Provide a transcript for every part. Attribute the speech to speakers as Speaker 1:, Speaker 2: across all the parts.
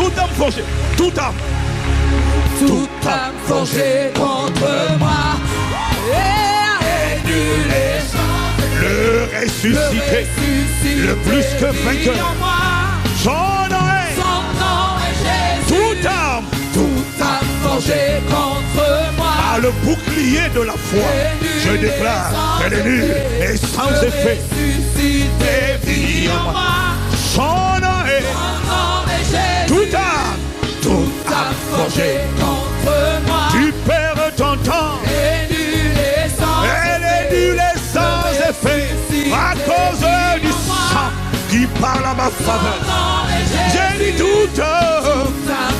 Speaker 1: toute âme forgée, toute âme
Speaker 2: forgée contre moi est nulle et sans
Speaker 1: le ressuscité, le plus que vainqueur. Son nom est Jésus. Toute âme
Speaker 2: forgée contre moi
Speaker 1: par le bouclier de la foi, je déclare qu'elle est nulle et sans effet.
Speaker 2: Vie en moi.
Speaker 1: Son nom est
Speaker 2: Jésus.
Speaker 1: toute âme
Speaker 2: forgée contre moi.
Speaker 1: Tu perds ton temps.
Speaker 2: Elle
Speaker 1: est nulle et sans effet à cause du sang qui parle à ma faveur. J'ai dit toute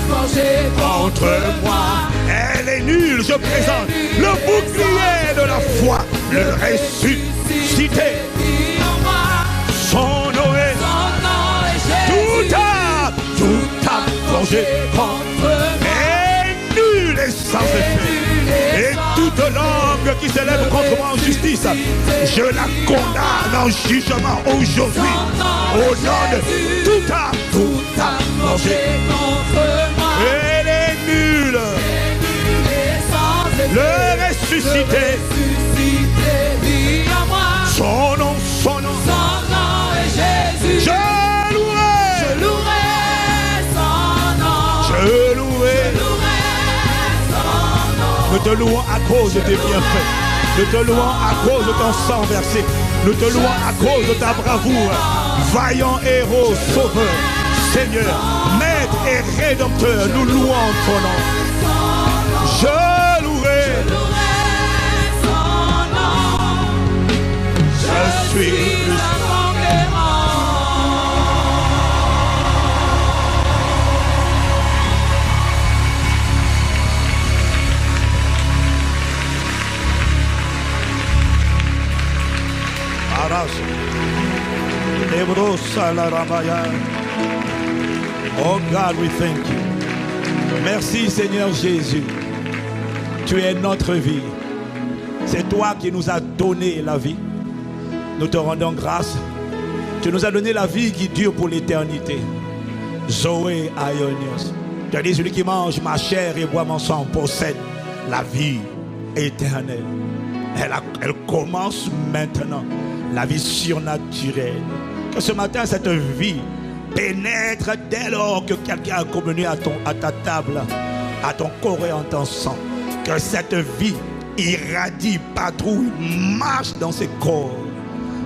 Speaker 2: forgée
Speaker 1: contre moi. Elle est nulle, je présente le bouclier de la foi, le ressuscité. Son nom est toute âme forgée contre moi. Est nulle et sans effet. Et toute langue qui s'élève contre moi en justice, je la condamne en jugement aujourd'hui. Au nom de toute âme forgée contre moi. Elle est nulle. Le ressuscité. Son nom
Speaker 2: est Jésus.
Speaker 1: Je louerai
Speaker 2: son nom.
Speaker 1: Je louerai
Speaker 2: son nom.
Speaker 1: Nous te louons à cause de tes bienfaits. Nous te louons à cause de ton sang versé. Nous te louons à cause de ta bravoure. Vaillant héros, sauveur, Seigneur, maître et rédempteur, nous louons ton nom. Je louerai
Speaker 2: son nom.
Speaker 1: Je suis Oh God, we thank you. Merci Seigneur Jésus. Tu es notre vie. C'est toi qui nous as donné la vie. Nous te rendons grâce. Tu nous as donné la vie qui dure pour l'éternité. Zoé Aionios. Tu as dit, celui qui mange ma chair et boit mon sang possède la vie éternelle. Elle commence maintenant. La vie surnaturelle. Que ce matin, cette vie pénètre dès lors que quelqu'un a communié à ta table, à ton corps et en ton sang. Que cette vie irradie, patrouille, marche dans ses corps,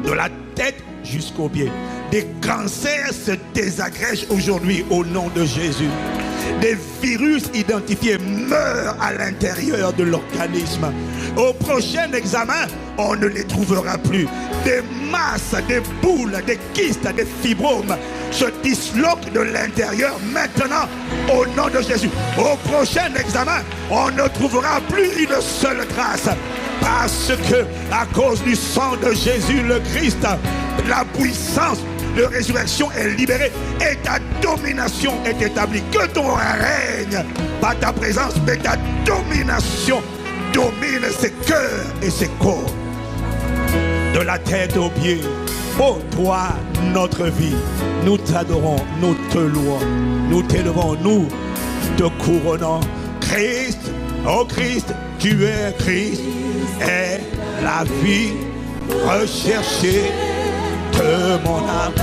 Speaker 1: de la tête jusqu'aux pieds. Des cancers se désagrègent aujourd'hui au nom de Jésus. Des virus identifiés meurent à l'intérieur de l'organisme. Au prochain examen, on ne les trouvera plus. Des masses, des boules, des kystes, des fibromes se disloquent de l'intérieur maintenant au nom de Jésus. Au prochain examen, on ne trouvera plus une seule trace. Parce que, à cause du sang de Jésus le Christ, la puissance de résurrection est libérée et ta domination est établie. Que ton règne, pas ta présence, mais ta domination domine ses cœurs et ses corps. De la tête aux pieds, ô toi, notre vie, nous t'adorons, nous te louons, nous t'élevons, nous te couronnons. Christ, oh Christ, tu es Christ, et la vie recherchée de mon âme.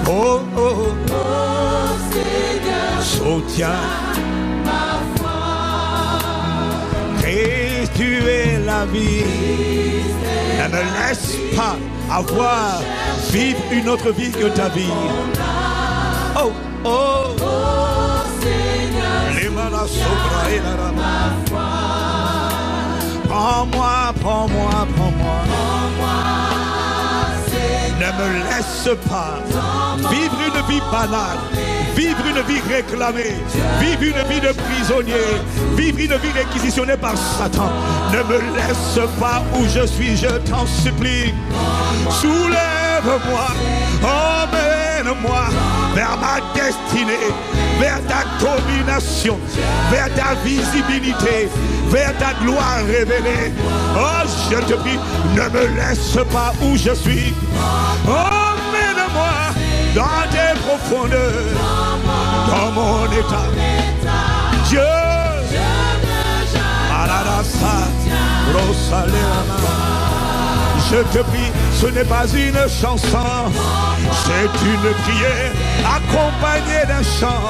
Speaker 1: Oh, oh, oh, Seigneur, soutiens ma foi. Christ, tu es la vie. Ne me laisse pas avoir, vivre une autre vie que ta vie. Oh, oh, oh, Seigneur, ma foi. Prends-moi, prends-moi, prends-moi. Ne me laisse pas vivre une vie banale, vivre une vie réclamée, vivre une vie de prisonnier, vivre une vie réquisitionnée par Satan. Ne me laisse pas où je suis, je t'en supplie. Soulève-moi, emmène-moi vers ma destinée, vers ta domination, vers ta visibilité, vers ta gloire révélée. Oh, je te prie, ne me laisse pas où je suis. Emmène-moi dans tes profondeurs, dans mon état. Dieu, je te prie, ce n'est pas une chanson, c'est une prière accompagnée d'un chant,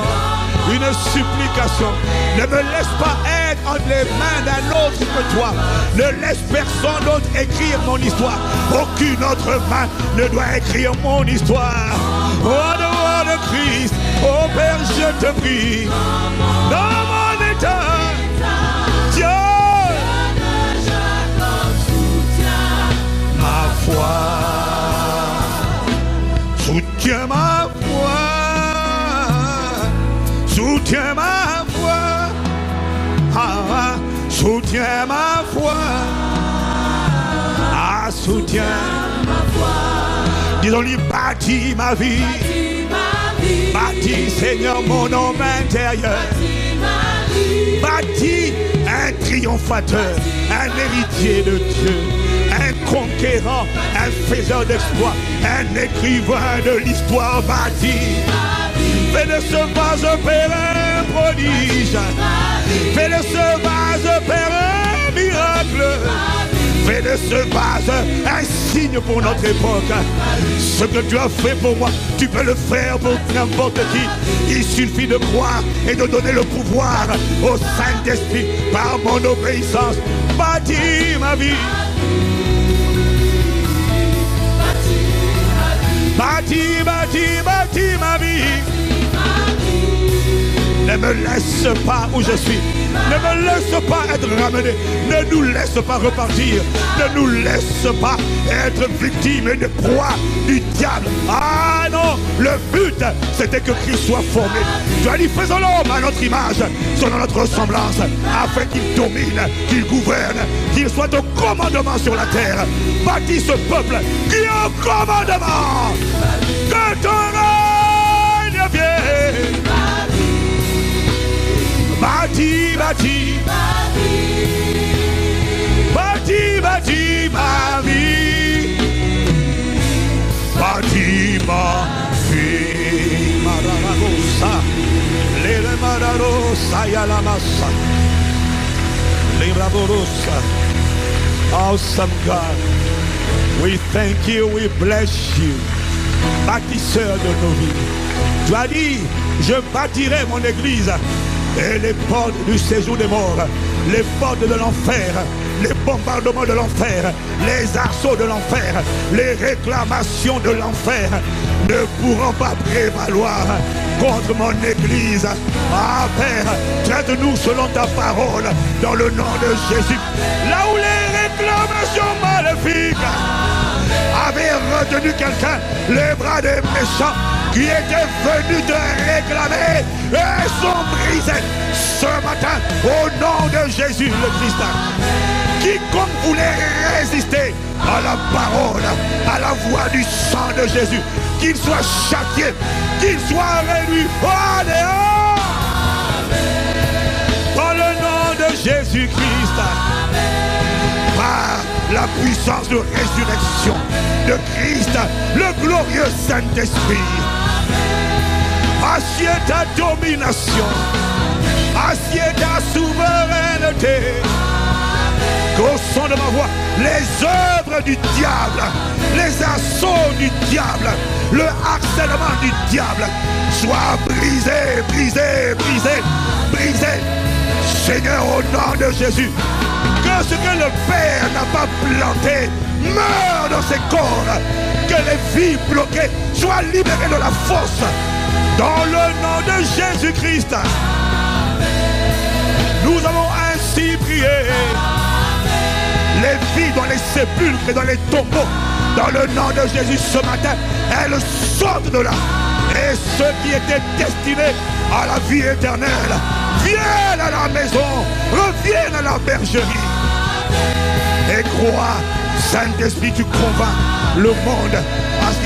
Speaker 1: une supplication. Ne me laisse pas être entre les mains d'un autre que toi. Ne laisse personne d'autre écrire mon histoire. Aucune autre main ne doit écrire mon histoire. Oh, dehors de Christ, oh Père, je te prie, dans mon état, Dieu, ma foi, soutiens ma foi, soutiens ma foi, ah, soutiens ma foi, ah, soutiens ma foi. Disons-lui, bâtis ma vie, bâtis, Seigneur, mon homme intérieur, bâtis un triomphateur, un héritier de Dieu, un conquérant, un faiseur d'exploits, un écrivain de l'histoire bâtie. Fais de ce vase, Père, un prodige. Fais de ce vase, Père, un miracle. Fais de ce vase un signe pour notre époque. Ce que tu as fait pour moi, tu peux le faire pour n'importe qui. Il suffit de croire et de donner le pouvoir au Saint-Esprit par mon obéissance. Bâtis ma vie. Bâtis, bâtis, bâtis ma vie. Ne me laisse pas où je suis. Ne me laisse pas être ramené. Ne nous laisse pas repartir. Ne nous laisse pas être victime de proie du diable. Ah non, le but c'était que Christ soit formé. Tu as dit faisons l'homme à notre image, selon notre ressemblance, afin qu'il domine, qu'il gouverne, qu'il soit au commandement sur la terre. Bâtis ce peuple qui est au commandement. Que ton règne vienne. Bâtis, bâtis, bâtis, bâtis ma vie. Bâtis ma vie. Mararosa, lele mararosa yalamasa, liraborosa. Awesome God, we thank you, we bless you. Bâtisseur de nos vies. Tu as dit, je bâtirai mon église. Et les portes du séjour des morts, les portes de l'enfer, les bombardements de l'enfer, les assauts de l'enfer, les réclamations de l'enfer ne pourront pas prévaloir contre mon église. Ah Père, traite-nous selon ta parole dans le nom de Jésus. Là où les réclamations maléfiques avaient retenu quelqu'un, les bras des méchants qui étaient venus te réclamer et sont brisés ce matin au nom de Jésus le Christ. Quiconque voulait résister à la parole, à la voix du sang de Jésus, qu'il soit châtié, qu'il soit réduit au néant. Dans le nom de Jésus-Christ, par la puissance de résurrection de Christ, le glorieux Saint-Esprit, assieds ta domination, assieds ta souveraineté. Qu'au son de ma voix, les œuvres du diable, les assauts du diable, le harcèlement du diable soient brisés, brisés, brisés, brisés. Seigneur, au nom de Jésus, que ce que le Père n'a pas planté meure dans ses corps, que les vies bloquées soient libérées de la fosse. Dans le nom de Jésus-Christ, nous avons ainsi prié. Les vies dans les sépulcres et dans les tombeaux, dans le nom de Jésus ce matin, elles sortent de là. Et ceux qui étaient destinés à la vie éternelle viennent à la maison, reviennent à la bergerie. Et crois, Saint-Esprit, tu convaincs le monde en ce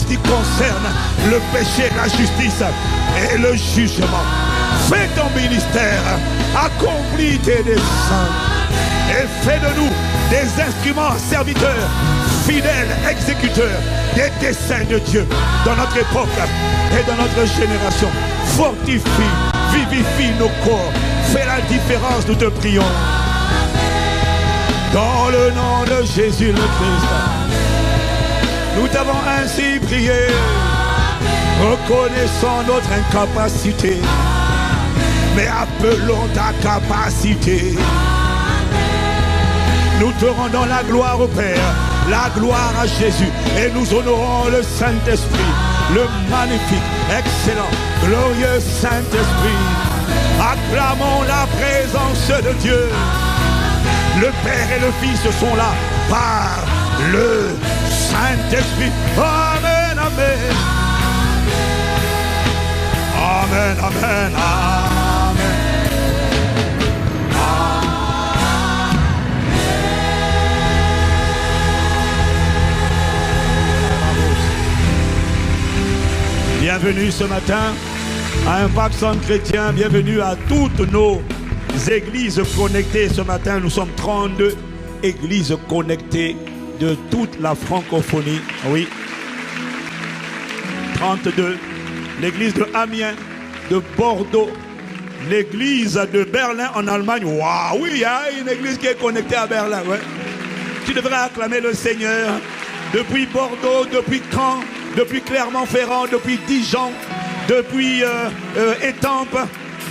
Speaker 1: qui concerne le péché, la justice et le jugement. Fais ton ministère, accomplis tes desseins et fais de nous des instruments serviteurs, fidèles, exécuteurs des desseins de Dieu dans notre époque et dans notre génération. Fortifie, vivifie nos corps. Fais la différence, nous te prions. Dans le nom de Jésus le Christ. Nous t'avons ainsi prié. Reconnaissons notre incapacité. Mais appelons ta capacité. Nous te rendons la gloire au Père, la gloire à Jésus. Et nous honorons le Saint-Esprit, le magnifique, excellent, glorieux Saint-Esprit. Acclamons la présence de Dieu. Le Père et le Fils sont là par le Saint-Esprit. Amen, amen. Amen, amen, amen. Bienvenue ce matin à Impact Centre Chrétien. Bienvenue à toutes nos églises connectées. Ce matin, nous sommes 32 églises connectées de toute la francophonie. Oui. 32. L'église de Amiens, de Bordeaux, l'église de Berlin en Allemagne. Waouh, oui, il y a une église qui est connectée à Berlin. Ouais. Tu devrais acclamer le Seigneur. Depuis Bordeaux, depuis Caen, depuis Clermont-Ferrand, depuis Dijon, depuis Étampes.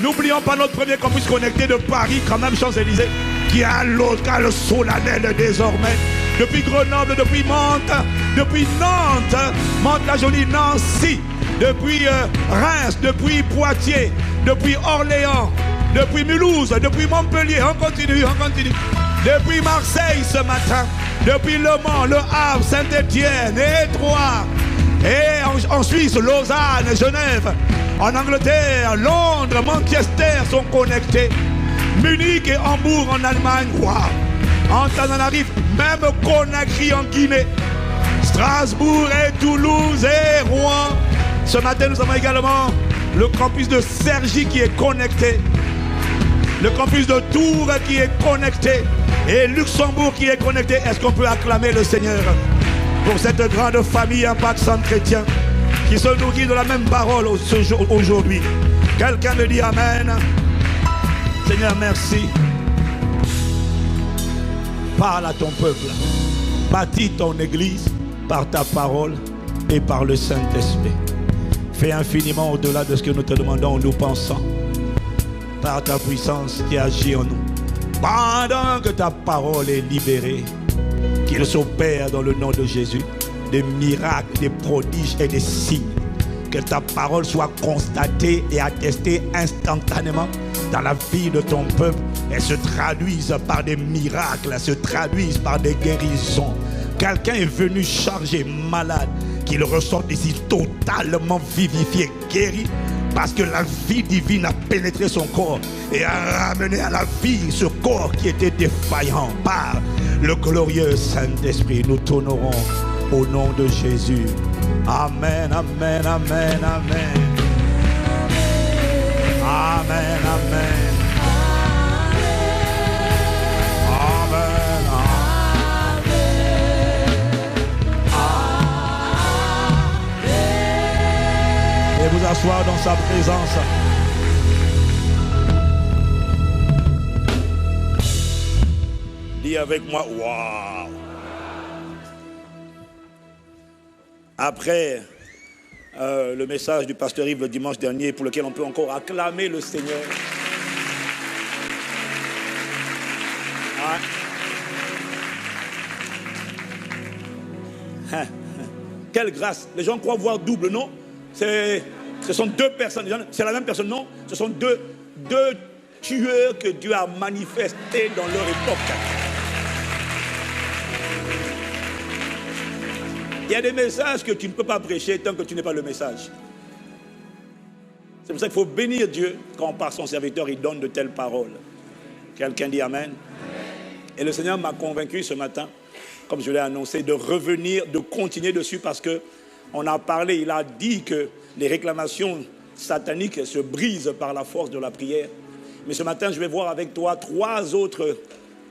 Speaker 1: N'oublions pas notre premier campus connecté de Paris, quand même Champs-Élysées, qui a local solennel désormais. Depuis Grenoble, depuis Mantes, depuis Nantes, Mantes-la-Jolie, Nancy, depuis Reims, depuis Poitiers, depuis Orléans, depuis Mulhouse, depuis Montpellier, on continue. Depuis Marseille ce matin, depuis Le Mans, Le Havre, Saint-Étienne et Troyes. Et en Suisse, Lausanne, Genève, en Angleterre, Londres, Manchester sont connectés. Munich et Hambourg en Allemagne, waouh. Antananarive, même Conakry en Guinée. Strasbourg et Toulouse et Rouen. Ce matin, nous avons également le campus de Cergy qui est connecté. Le campus de Tours qui est connecté. Et Luxembourg qui est connecté. Est-ce qu'on peut acclamer le Seigneur pour cette grande famille Impact Centre Chrétien qui se nourrit de la même parole aujourd'hui? Quelqu'un me dit Amen. Seigneur, merci. Parle à ton peuple. Bâtis ton église par ta parole et par le Saint-Esprit. Fais infiniment au-delà de ce que nous te demandons ou nous pensons. Par ta puissance qui agit en nous. Pendant que ta parole est libérée, qu'il s'opère dans le nom de Jésus des miracles, des prodiges et des signes. Que ta parole soit constatée et attestée instantanément dans la vie de ton peuple et se traduise par des miracles, se traduise par des guérisons. Quelqu'un est venu chargé, malade, qu'il ressorte d'ici totalement vivifié, guéri, parce que la vie divine a pénétré son corps et a ramené à la vie ce corps qui était défaillant par le glorieux Saint-Esprit. Nous t'honorons au nom de Jésus. Amen, amen, amen, amen. Amen, amen. Et vous asseoir dans sa présence. Dis avec moi, waouh. Après le message du pasteur Yves le dimanche dernier, pour lequel on peut encore acclamer le Seigneur. Quelle grâce. Les gens croient voir double, non? Ce sont deux personnes. C'est la même personne, non? Ce sont deux tueurs que Dieu a manifestés dans leur époque. Il y a des messages que tu ne peux pas prêcher tant que tu n'es pas le message. C'est pour ça qu'il faut bénir Dieu quand par son serviteur il donne de telles paroles. Quelqu'un dit Amen. Et le Seigneur m'a convaincu ce matin, comme je l'ai annoncé, de revenir, de continuer dessus parce qu'on a parlé, il a dit que les réclamations sataniques se brisent par la force de la prière. Mais ce matin, je vais voir avec toi 3 autres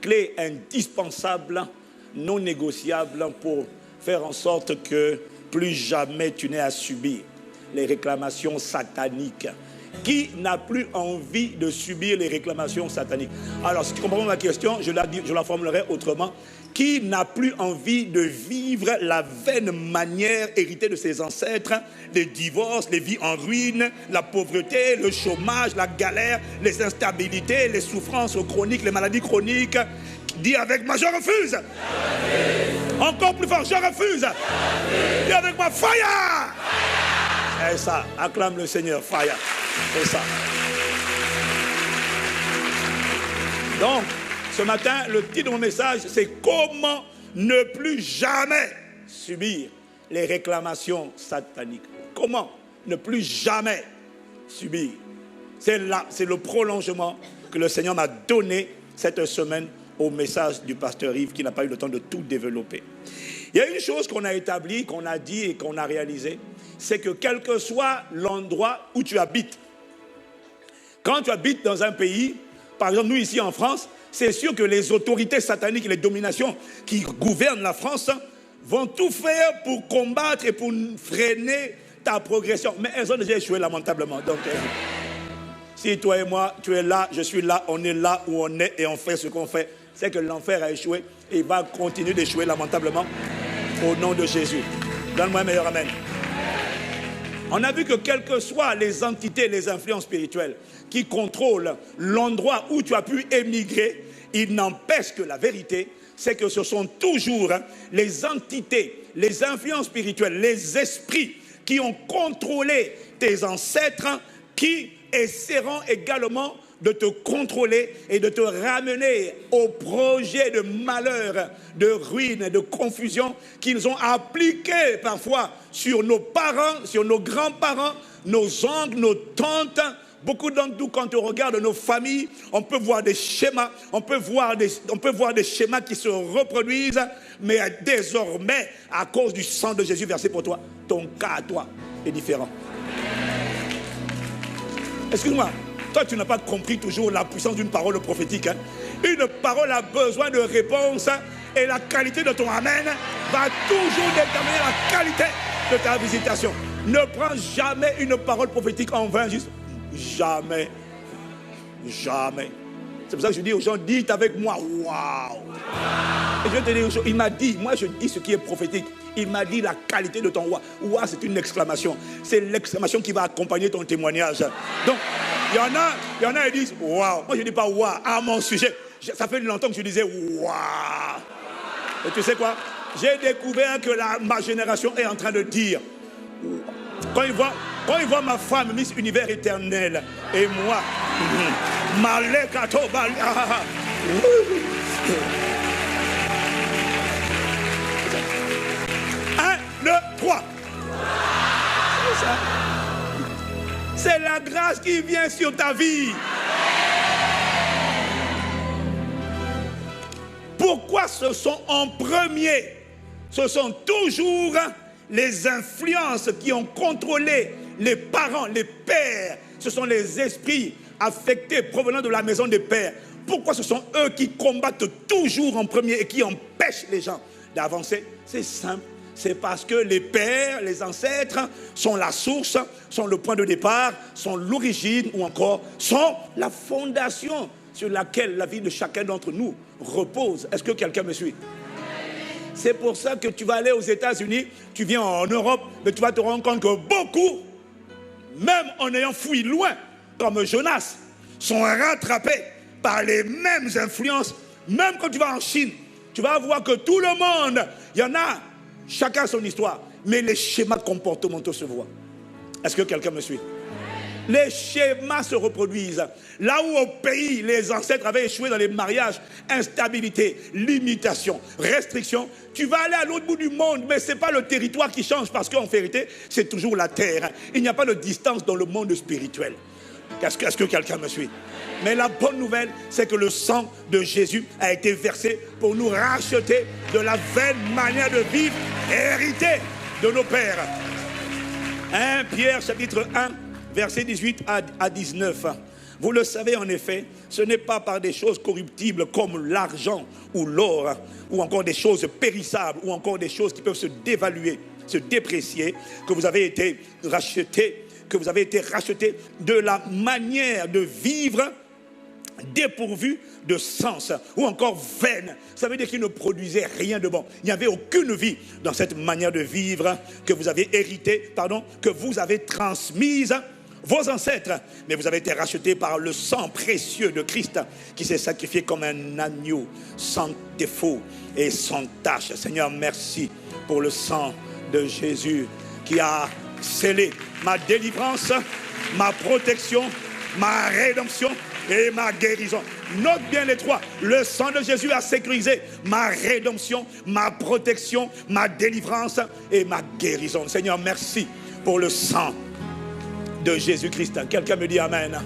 Speaker 1: clés indispensables, non négociables pour faire en sorte que plus jamais tu n'aies à subir les réclamations sataniques. Qui n'a plus envie de subir les réclamations sataniques? Alors, si tu comprends ma question, je la formulerai autrement. Qui n'a plus envie de vivre la vaine manière héritée de ses ancêtres, les divorces, les vies en ruine, la pauvreté, le chômage, la galère, les instabilités, les souffrances chroniques, les maladies chroniques? Dis avec moi, je refuse. Encore plus fort, je refuse. Dis avec moi, fire. C'est ça, acclame le Seigneur, fire. C'est ça. Donc, ce matin, le titre de mon message, c'est comment ne plus jamais subir les réclamations sataniques. Comment ne plus jamais subir. C'est le prolongement que le Seigneur m'a donné cette semaine au message du pasteur Yves, qui n'a pas eu le temps de tout développer. Il y a une chose qu'on a établie, qu'on a dit et qu'on a réalisé, c'est que quel que soit l'endroit où tu habites, quand tu habites dans un pays, par exemple nous ici en France, c'est sûr que les autorités sataniques et les dominations qui gouvernent la France vont tout faire pour combattre et pour freiner ta progression. Mais elles ont déjà échoué lamentablement. Donc, si toi et moi, tu es là, je suis là, on est là où on est et on fait ce qu'on fait, c'est que l'enfer a échoué et il va continuer d'échouer lamentablement au nom de Jésus. Donne-moi un meilleur amen. On a vu que quelles que soient les entités, les influences spirituelles qui contrôlent l'endroit où tu as pu émigrer, il n'empêche que la vérité, c'est que ce sont toujours les entités, les influences spirituelles, les esprits qui ont contrôlé tes ancêtres, qui essaieront également de te contrôler et de te ramener au projet de malheur, de ruine, de confusion qu'ils ont appliqué parfois sur nos parents, sur nos grands-parents, nos oncles, nos tantes. Beaucoup d'entre nous, quand on regarde nos familles, on peut voir des schémas, on peut voir des schémas qui se reproduisent, mais désormais, à cause du sang de Jésus versé pour toi, ton cas à toi est différent. Excuse-moi, toi tu n'as pas compris toujours la puissance d'une parole prophétique. Hein? Une parole a besoin de réponse et la qualité de ton amen va toujours déterminer la qualité de ta visitation. Ne prends jamais une parole prophétique en vain, juste jamais. Jamais. C'est pour ça que je dis aux gens, dites avec moi, waouh. Et je vais te dire une chose, il m'a dit, moi je dis ce qui est prophétique. Il m'a dit la qualité de ton waouh. Waouh, c'est une exclamation. C'est l'exclamation qui va accompagner ton témoignage. Donc, il y en a qui disent waouh. Moi je ne dis pas waouh à mon sujet. Ça fait longtemps que je disais waouh. Et tu sais quoi? J'ai découvert que ma génération est en train de dire, quand ils voient ma femme Miss Univers éternelle et moi, Malekato Balia. 1, 2, 3. C'est la grâce qui vient sur ta vie. Pourquoi ce sont en premier? Ce sont toujours les influences qui ont contrôlé les parents, les pères. Ce sont les esprits affectés provenant de la maison des pères. Pourquoi ce sont eux qui combattent toujours en premier et qui empêchent les gens d'avancer? C'est simple. C'est parce que les pères, les ancêtres sont la source, sont le point de départ, sont l'origine ou encore sont la fondation sur laquelle la vie de chacun d'entre nous repose. Est-ce que quelqu'un me suit? C'est pour ça que tu vas aller aux États-Unis, tu viens en Europe, mais tu vas te rendre compte que beaucoup, même en ayant fui loin, comme Jonas, sont rattrapés par les mêmes influences. Même quand tu vas en Chine, tu vas voir que tout le monde, il y en a, chacun son histoire, mais les schémas comportementaux se voient. Est-ce que quelqu'un me suit? Les schémas se reproduisent. Là où au pays, les ancêtres avaient échoué dans les mariages, instabilité, limitation, restriction, tu vas aller à l'autre bout du monde, mais ce n'est pas le territoire qui change, parce qu'en vérité, c'est toujours la terre. Il n'y a pas de distance dans le monde spirituel. Est-ce que quelqu'un me suit? Mais la bonne nouvelle, c'est que le sang de Jésus a été versé pour nous racheter de la vaine manière de vivre héritée de nos pères. 1 Pierre chapitre 1, versets 18 à 19. Vous le savez en effet, ce n'est pas par des choses corruptibles comme l'argent ou l'or, ou encore des choses périssables, ou encore des choses qui peuvent se dévaluer, se déprécier, que vous avez été rachetés, que vous avez été rachetés de la manière de vivre dépourvu de sens ou encore vaine. Ça veut dire qu'il ne produisait rien de bon. Il n'y avait aucune vie dans cette manière de vivre que vous avez hérité, que vous avez transmise vos ancêtres. Mais vous avez été rachetés par le sang précieux de Christ qui s'est sacrifié comme un agneau sans défaut et sans tache. Seigneur, merci pour le sang de Jésus qui a scellé ma délivrance, ma protection, ma rédemption et ma guérison. Note bien les trois. Le sang de Jésus a sécurisé ma rédemption, ma protection, ma délivrance et ma guérison. Seigneur, merci pour le sang de Jésus-Christ. Quelqu'un me dit Amen.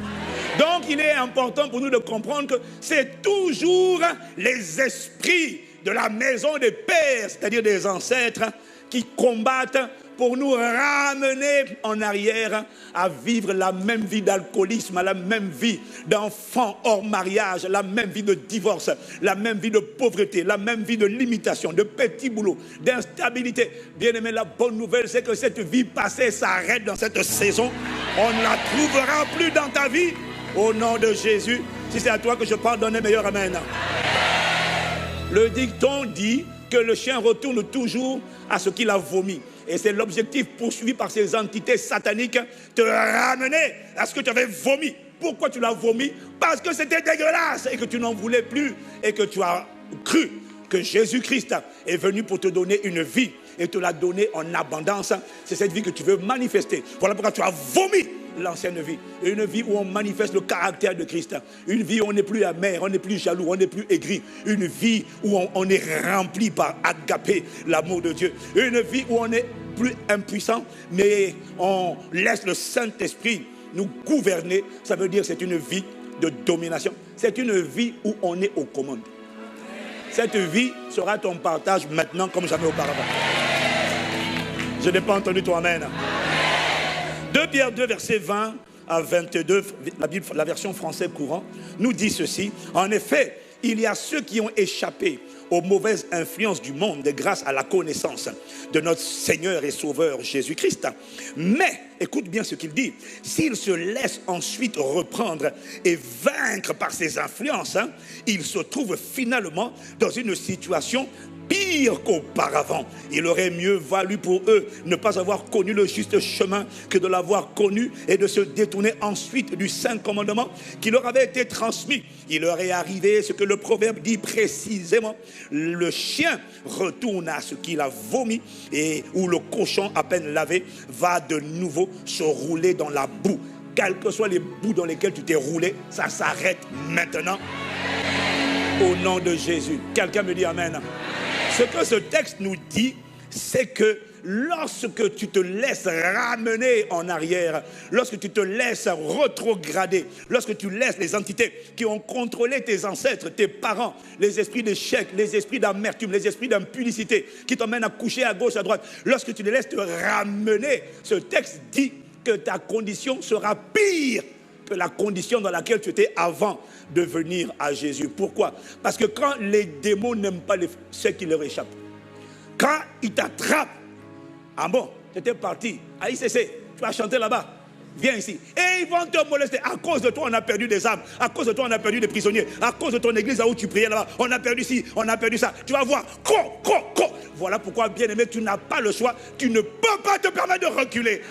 Speaker 1: Donc il est important pour nous de comprendre que c'est toujours les esprits de la maison des pères, c'est-à-dire des ancêtres, qui combattent pour nous ramener en arrière à vivre la même vie d'alcoolisme, la même vie d'enfants hors mariage, la même vie de divorce, la même vie de pauvreté, la même vie de limitation, de petits boulots, d'instabilité. Bien aimé, la bonne nouvelle, c'est que cette vie passée s'arrête dans cette saison. On ne la trouvera plus dans ta vie. Au nom de Jésus, si c'est à toi que je parle, donne un meilleur amen. Le dicton dit que le chien retourne toujours à ce qu'il a vomi. Et c'est l'objectif poursuivi par ces entités sataniques, te ramener à ce que tu avais vomi. Pourquoi tu l'as vomi? Parce que c'était dégueulasse et que tu n'en voulais plus et que tu as cru que Jésus-Christ est venu pour te donner une vie et te la donner en abondance. C'est cette vie que tu veux manifester. Voilà pourquoi tu as vomi l'ancienne vie. Une vie où on manifeste le caractère de Christ. Une vie où on n'est plus amer, on n'est plus jaloux, on n'est plus aigri. Une vie où on est rempli par agapé, l'amour de Dieu. Une vie où on n'est plus impuissant, mais on laisse le Saint-Esprit nous gouverner. Ça veut dire que c'est une vie de domination. C'est une vie où on est aux commandes. Cette vie sera ton partage maintenant comme jamais auparavant. Je n'ai pas entendu ton amen. 2 Pierre 2, verset 20 à 22, la Bible, la version française courant, nous dit ceci. En effet, il y a ceux qui ont échappé aux mauvaises influences du monde grâce à la connaissance de notre Seigneur et Sauveur Jésus-Christ. Mais, écoute bien ce qu'il dit, s'ils se laissent ensuite reprendre et vaincre par ces influences, ils se trouvent finalement dans une situation pire qu'auparavant. Il aurait mieux valu pour eux ne pas avoir connu le juste chemin que de l'avoir connu et de se détourner ensuite du saint commandement qui leur avait été transmis. Il leur est arrivé ce que le proverbe dit précisément. Le chien retourne à ce qu'il a vomi et où le cochon à peine lavé va de nouveau se rouler dans la boue. Quels que soient les boues dans lesquelles tu t'es roulé, ça s'arrête maintenant. Au nom de Jésus. Quelqu'un me dit amen. Ce que ce texte nous dit, c'est que lorsque tu te laisses ramener en arrière, lorsque tu te laisses rétrograder, lorsque tu laisses les entités qui ont contrôlé tes ancêtres, tes parents, les esprits d'échec, les esprits d'amertume, les esprits d'impudicité qui t'emmènent à coucher à gauche, à droite, lorsque tu les laisses te ramener, ce texte dit que ta condition sera pire que la condition dans laquelle tu étais avant de venir à Jésus. Pourquoi? Parce que quand les démons n'aiment pas ceux qui leur échappent, quand ils t'attrapent, ah bon, tu étais parti à ICC, tu vas chanter là-bas, viens ici. Et ils vont te molester. À cause de toi, on a perdu des âmes. À cause de toi, on a perdu des prisonniers. À cause de ton église, là où tu priais là-bas, on a perdu ci, on a perdu ça. Tu vas voir, Voilà pourquoi, bien aimé, tu n'as pas le choix. Tu ne peux pas te permettre de reculer.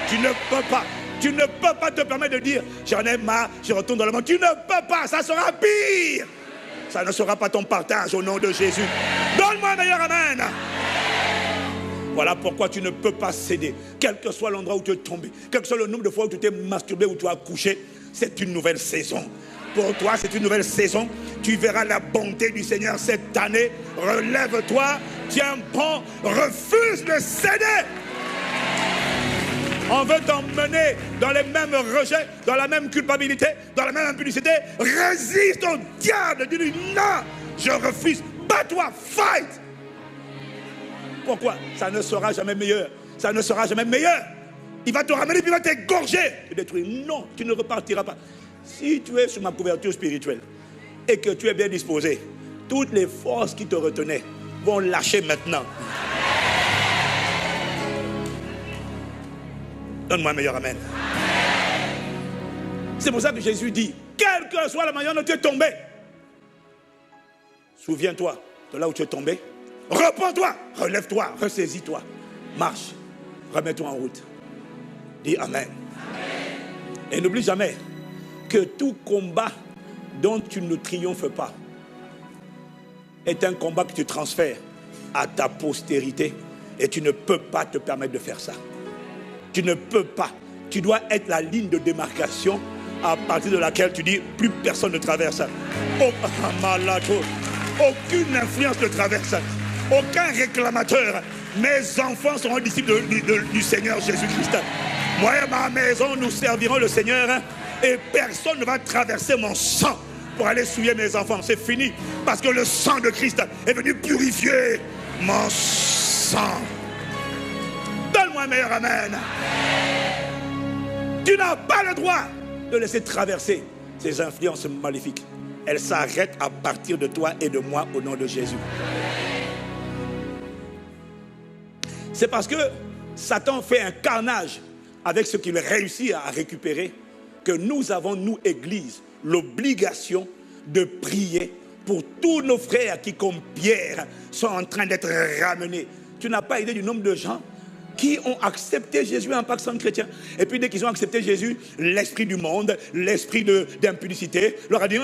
Speaker 1: Tu ne peux pas. Tu ne peux pas te permettre de dire, j'en ai marre, je retourne dans le monde. Tu ne peux pas, ça sera pire. Ça ne sera pas ton partage au nom de Jésus. Donne-moi un meilleur amen. Voilà pourquoi tu ne peux pas céder. Quel que soit l'endroit où tu es tombé, quel que soit le nombre de fois où tu t'es masturbé, où tu as couché, c'est une nouvelle saison. Pour toi, c'est une nouvelle saison. Tu verras la bonté du Seigneur cette année. Relève-toi, tiens bon, refuse de céder. On veut t'emmener dans les mêmes rejets, dans la même culpabilité, dans la même impudicité. Résiste au diable. Dis-lui non, je refuse. Bats-toi, fight. Pourquoi? Ça ne sera jamais meilleur. Ça ne sera jamais meilleur. Il va te ramener puis il va t'égorger. Te détruire. Non, tu ne repartiras pas. Si tu es sous ma couverture spirituelle et que tu es bien disposé, toutes les forces qui te retenaient vont lâcher maintenant. Donne-moi un meilleur amen. C'est pour ça que Jésus dit, quelle que soit la manière dont tu es tombé, souviens-toi de là où tu es tombé. Repends-toi, relève-toi, ressaisis-toi. Marche, remets-toi en route. Dis Amen. Et n'oublie jamais que tout combat dont tu ne triomphes pas est un combat que tu transfères à ta postérité. Et tu ne peux pas te permettre de faire ça. Tu ne peux pas. Tu dois être la ligne de démarcation à partir de laquelle tu dis plus personne ne traverse. Aucune influence ne traverse. Aucun réclamateur. Mes enfants seront disciples du Seigneur Jésus-Christ. Moi et ma maison, nous servirons le Seigneur. Et personne ne va traverser mon sang pour aller souiller mes enfants. C'est fini. Parce que le sang de Christ est venu purifier mon sang. Donne-moi un meilleur amen. Tu n'as pas le droit de laisser traverser ces influences maléfiques. Elles s'arrêtent à partir de toi et de moi au nom de Jésus. C'est parce que Satan fait un carnage avec ce qu'il réussit à récupérer que nous avons, nous, Église, l'obligation de prier pour tous nos frères qui, comme Pierre, sont en train d'être ramenés. Tu n'as pas idée du nombre de gens qui ont accepté Jésus en tant que chrétien. Et puis dès qu'ils ont accepté Jésus, l'esprit du monde, l'esprit d'impudicité, leur a dit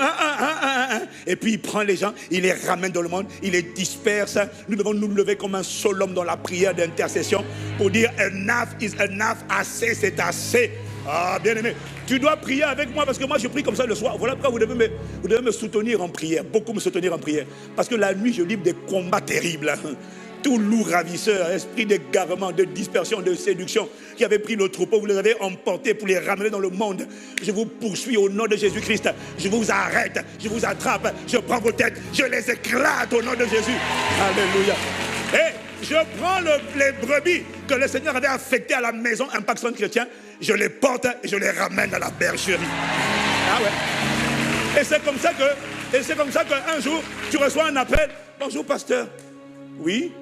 Speaker 1: et puis il prend les gens, il les ramène dans le monde, il les disperse. Nous devons nous lever comme un seul homme dans la prière d'intercession pour dire enough is enough, assez c'est assez. Ah, bien aimé, tu dois prier avec moi parce que moi je prie comme ça le soir. Voilà pourquoi vous devez me soutenir en prière, beaucoup me soutenir en prière. Parce que la nuit je livre des combats terribles. Tout loup ravisseur, esprit d'égarement, de dispersion, de séduction qui avait pris le troupeau, vous les avez emportés pour les ramener dans le monde. Je vous poursuis au nom de Jésus-Christ. Je vous arrête, je vous attrape, je prends vos têtes, je les éclate au nom de Jésus. Alléluia. Et je prends les brebis que le Seigneur avait affectées à la maison Impact Centre Chrétien, je les porte et je les ramène à la bergerie. Ah ouais. Et c'est comme ça qu'un jour, tu reçois un appel. Bonjour pasteur. Oui.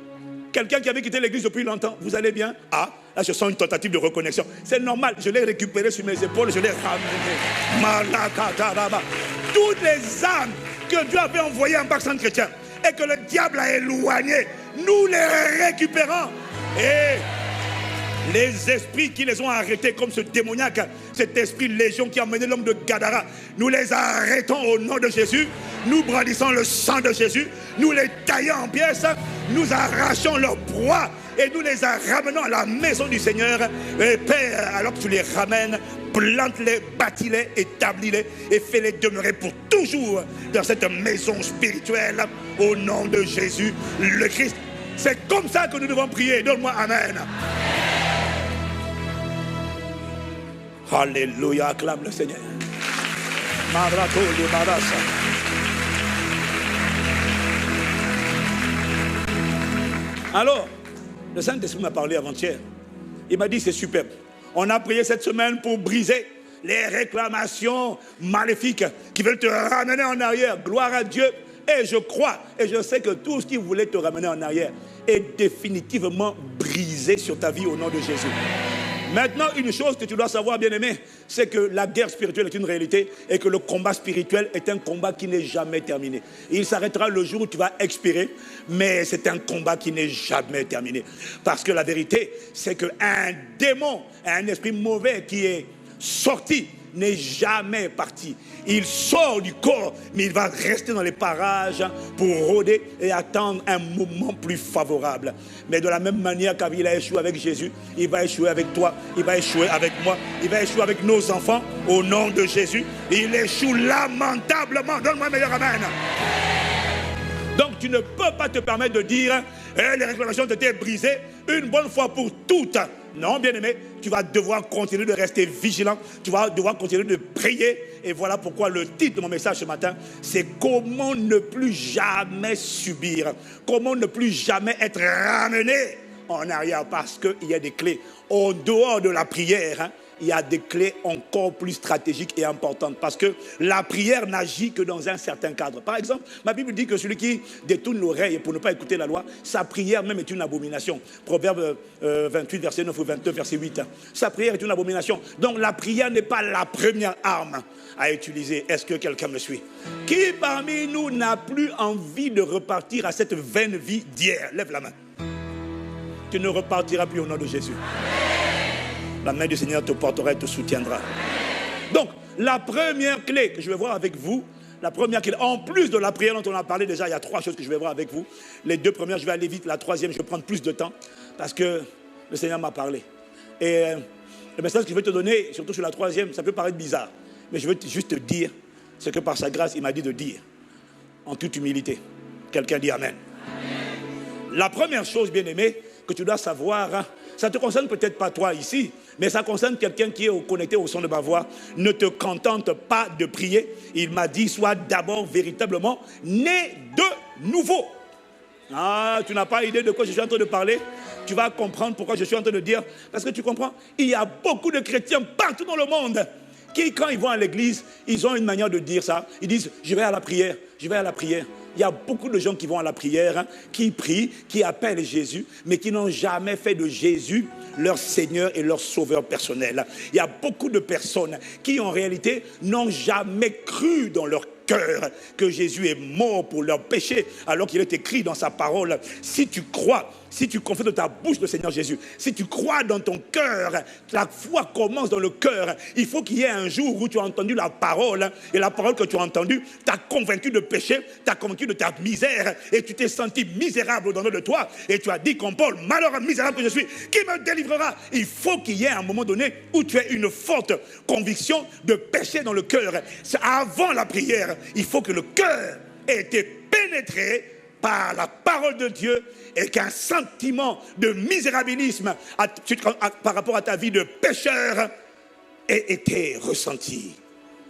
Speaker 1: Quelqu'un qui avait quitté l'église depuis longtemps, vous allez bien? Ah, là je sens une tentative de reconnexion. C'est normal, je l'ai récupéré sur mes épaules, je l'ai ramené. Toutes les âmes que Dieu avait envoyées en Impact Centre Chrétien et que le diable a éloignées, nous les récupérons. Et les esprits qui les ont arrêtés, comme ce démoniaque, cet esprit légion qui a mené l'homme de Gadara, nous les arrêtons au nom de Jésus. Nous brandissons le sang de Jésus, nous les taillons en pièces, nous arrachons leurs proies et nous les ramenons à la maison du Seigneur. Et Père, alors que tu les ramènes, plante-les, bâtis-les, établis-les et fais-les demeurer pour toujours dans cette maison spirituelle au nom de Jésus le Christ. C'est comme ça que nous devons prier. Donne-moi Amen. Alléluia, acclame le Seigneur. Marato de Marasa. Alors, le Saint-Esprit m'a parlé avant-hier. Il m'a dit c'est superbe. On a prié cette semaine pour briser les réclamations maléfiques qui veulent te ramener en arrière. Gloire à Dieu. Et je crois, et je sais que tout ce qui voulait te ramener en arrière est définitivement brisé sur ta vie au nom de Jésus. Maintenant, une chose que tu dois savoir, bien-aimé, c'est que la guerre spirituelle est une réalité et que le combat spirituel est un combat qui n'est jamais terminé. Il s'arrêtera le jour où tu vas expirer, mais c'est un combat qui n'est jamais terminé. Parce que la vérité, c'est qu'un démon, un esprit mauvais qui est sorti, n'est jamais parti. Il sort du corps, mais il va rester dans les parages pour rôder et attendre un moment plus favorable. Mais de la même manière qu'il a échoué avec Jésus, il va échouer avec toi, il va échouer avec moi, il va échouer avec nos enfants au nom de Jésus. Il échoue lamentablement. Donne-moi un meilleur amen. Donc tu ne peux pas te permettre de dire les réclamations étaient brisées une bonne fois pour toutes. Non, bien-aimé, tu vas devoir continuer de rester vigilant, tu vas devoir continuer de prier. Et voilà pourquoi le titre de mon message ce matin, c'est comment ne plus jamais subir, comment ne plus jamais être ramené en arrière, parce qu'il y a des clés. En dehors de la prière, il y a des clés encore plus stratégiques et importantes. Parce que la prière n'agit que dans un certain cadre. Par exemple, ma Bible dit que celui qui détourne l'oreille pour ne pas écouter la loi, sa prière même est une abomination. Proverbe 28, verset 9 ou 22, verset 8. Sa prière est une abomination. Donc la prière n'est pas la première arme à utiliser. Est-ce que quelqu'un me suit? Qui parmi nous n'a plus envie de repartir à cette vaine vie d'hier? Lève la main. Tu ne repartiras plus au nom de Jésus. La main du Seigneur te portera et te soutiendra. Donc, la première clé que je vais voir avec vous, la première clé, en plus de la prière dont on a parlé déjà, il y a 3 choses que je vais voir avec vous. Les 2 premières, je vais aller vite. La 3e, je vais prendre plus de temps parce que le Seigneur m'a parlé. Et le message que je vais te donner, surtout sur la 3e, ça peut paraître bizarre. Mais je veux juste te dire ce que par sa grâce, il m'a dit de dire. En toute humilité. Quelqu'un dit Amen. Amen. La première chose, bien-aimé, que tu dois savoir, hein, ça ne te concerne peut-être pas toi ici, mais ça concerne quelqu'un qui est connecté au son de ma voix. Ne te contente pas de prier. Il m'a dit, sois d'abord véritablement né de nouveau. Ah, tu n'as pas idée de quoi je suis en train de parler? Tu vas comprendre pourquoi je suis en train de dire. Parce que tu comprends, il y a beaucoup de chrétiens partout dans le monde qui, quand ils vont à l'église, ils ont une manière de dire ça. Ils disent, je vais à la prière, je vais à la prière. Il y a beaucoup de gens qui vont à la prière, hein, qui prient, qui appellent Jésus, mais qui n'ont jamais fait de Jésus leur Seigneur et leur Sauveur personnel. Il y a beaucoup de personnes qui, en réalité, n'ont jamais cru dans leur cœur que Jésus est mort pour leurs péchés, alors qu'il est écrit dans sa parole. Si tu crois, si tu confesses de ta bouche le Seigneur Jésus, si tu crois dans ton cœur, la foi commence dans le cœur. Il faut qu'il y ait un jour où tu as entendu la parole, et la parole que tu as entendue t'a convaincu de péché, t'a convaincu de ta misère, et tu t'es senti misérable au-dedans de toi, et tu as dit comme Paul, malheureux misérable que je suis, qui me délivrera? Il faut qu'il y ait un moment donné où tu aies une forte conviction de péché dans le cœur. C'est avant la prière, il faut que le cœur ait été pénétré par la parole de Dieu et qu'un sentiment de misérabilisme par rapport à ta vie de pécheur ait été ressenti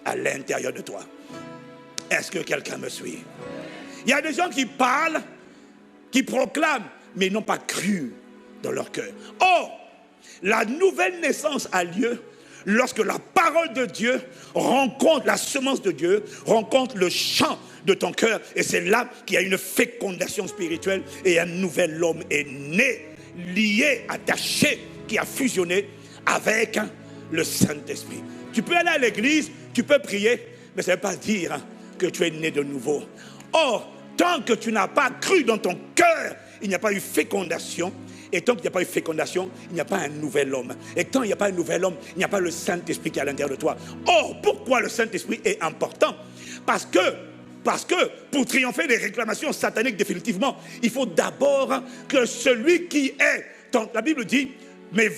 Speaker 1: à l'intérieur de toi. Est-ce que quelqu'un me suit? Il y a des gens qui parlent, qui proclament, mais n'ont pas cru dans leur cœur. Or, la nouvelle naissance a lieu lorsque la parole de Dieu rencontre la semence de Dieu, rencontre le champ de ton cœur, et c'est là qu'il y a une fécondation spirituelle et un nouvel homme est né, lié, attaché, qui a fusionné avec le Saint-Esprit. Tu peux aller à l'église, tu peux prier, mais ça ne veut pas dire que tu es né de nouveau. Or, tant que tu n'as pas cru dans ton cœur, il n'y a pas eu fécondation. Et tant qu'il n'y a pas eu fécondation, il n'y a pas un nouvel homme. Et tant qu'il n'y a pas un nouvel homme, il n'y a pas le Saint-Esprit qui est à l'intérieur de toi. Or, pourquoi le Saint-Esprit est important? Parce que pour triompher des réclamations sataniques définitivement, il faut d'abord que celui qui est... La Bible dit, mais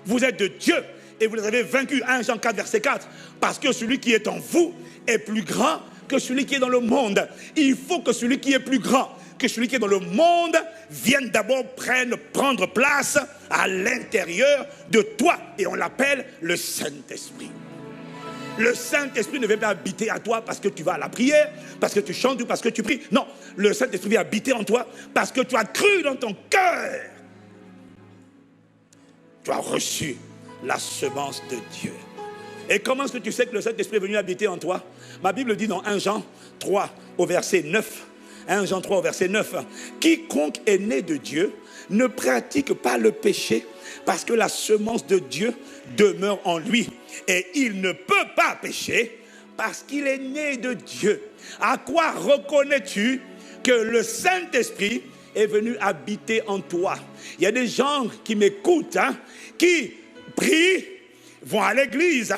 Speaker 1: vous êtes de Dieu et vous les avez vaincus. 1 Jean 4, verset 4. Parce que celui qui est en vous est plus grand que celui qui est dans le monde. Il faut que celui qui est plus grand que celui qui est dans le monde vienne d'abord prendre place à l'intérieur de toi. Et on l'appelle le Saint-Esprit. Le Saint-Esprit ne vient pas habiter à toi parce que tu vas à la prière, parce que tu chantes ou parce que tu pries. Non, le Saint-Esprit vient habiter en toi parce que tu as cru dans ton cœur. Tu as reçu la semence de Dieu. Et comment est-ce que tu sais que le Saint-Esprit est venu habiter en toi? Ma Bible dit dans 1 Jean 3 au verset 9, 1 Jean 3 au verset 9, quiconque est né de Dieu ne pratique pas le péché parce que la semence de Dieu demeure en lui. Et il ne peut pas pécher parce qu'il est né de Dieu. À quoi reconnais-tu que le Saint-Esprit est venu habiter en toi? Il y a des gens qui m'écoutent, qui prient, vont à l'église,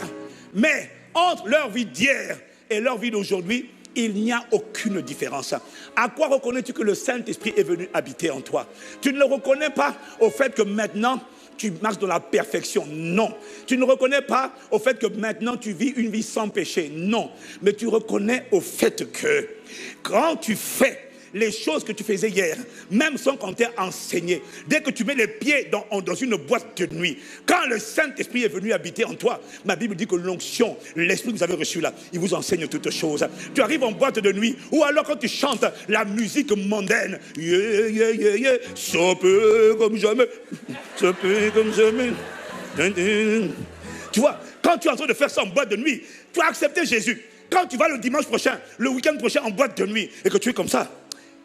Speaker 1: mais entre leur vie d'hier et leur vie d'aujourd'hui, il n'y a aucune différence. À quoi reconnais-tu que le Saint-Esprit est venu habiter en toi? Tu ne le reconnais pas au fait que maintenant tu marches dans la perfection. Non. Tu ne reconnais pas au fait que maintenant tu vis une vie sans péché. Non. Mais tu reconnais au fait que quand tu fais les choses que tu faisais hier, même sans qu'on t'ait enseigné, dès que tu mets les pieds dans une boîte de nuit, quand le Saint-Esprit est venu habiter en toi, ma Bible dit que l'onction, l'Esprit que vous avez reçu là, il vous enseigne toutes choses. Tu arrives en boîte de nuit, ou alors quand tu chantes la musique mondaine, yeah, yeah, yeah, yeah, ça peut comme jamais, ça peut comme jamais. Tu vois, quand tu es en train de faire ça en boîte de nuit, tu as accepté Jésus. Quand tu vas le dimanche prochain, le week-end prochain en boîte de nuit, et que tu es comme ça,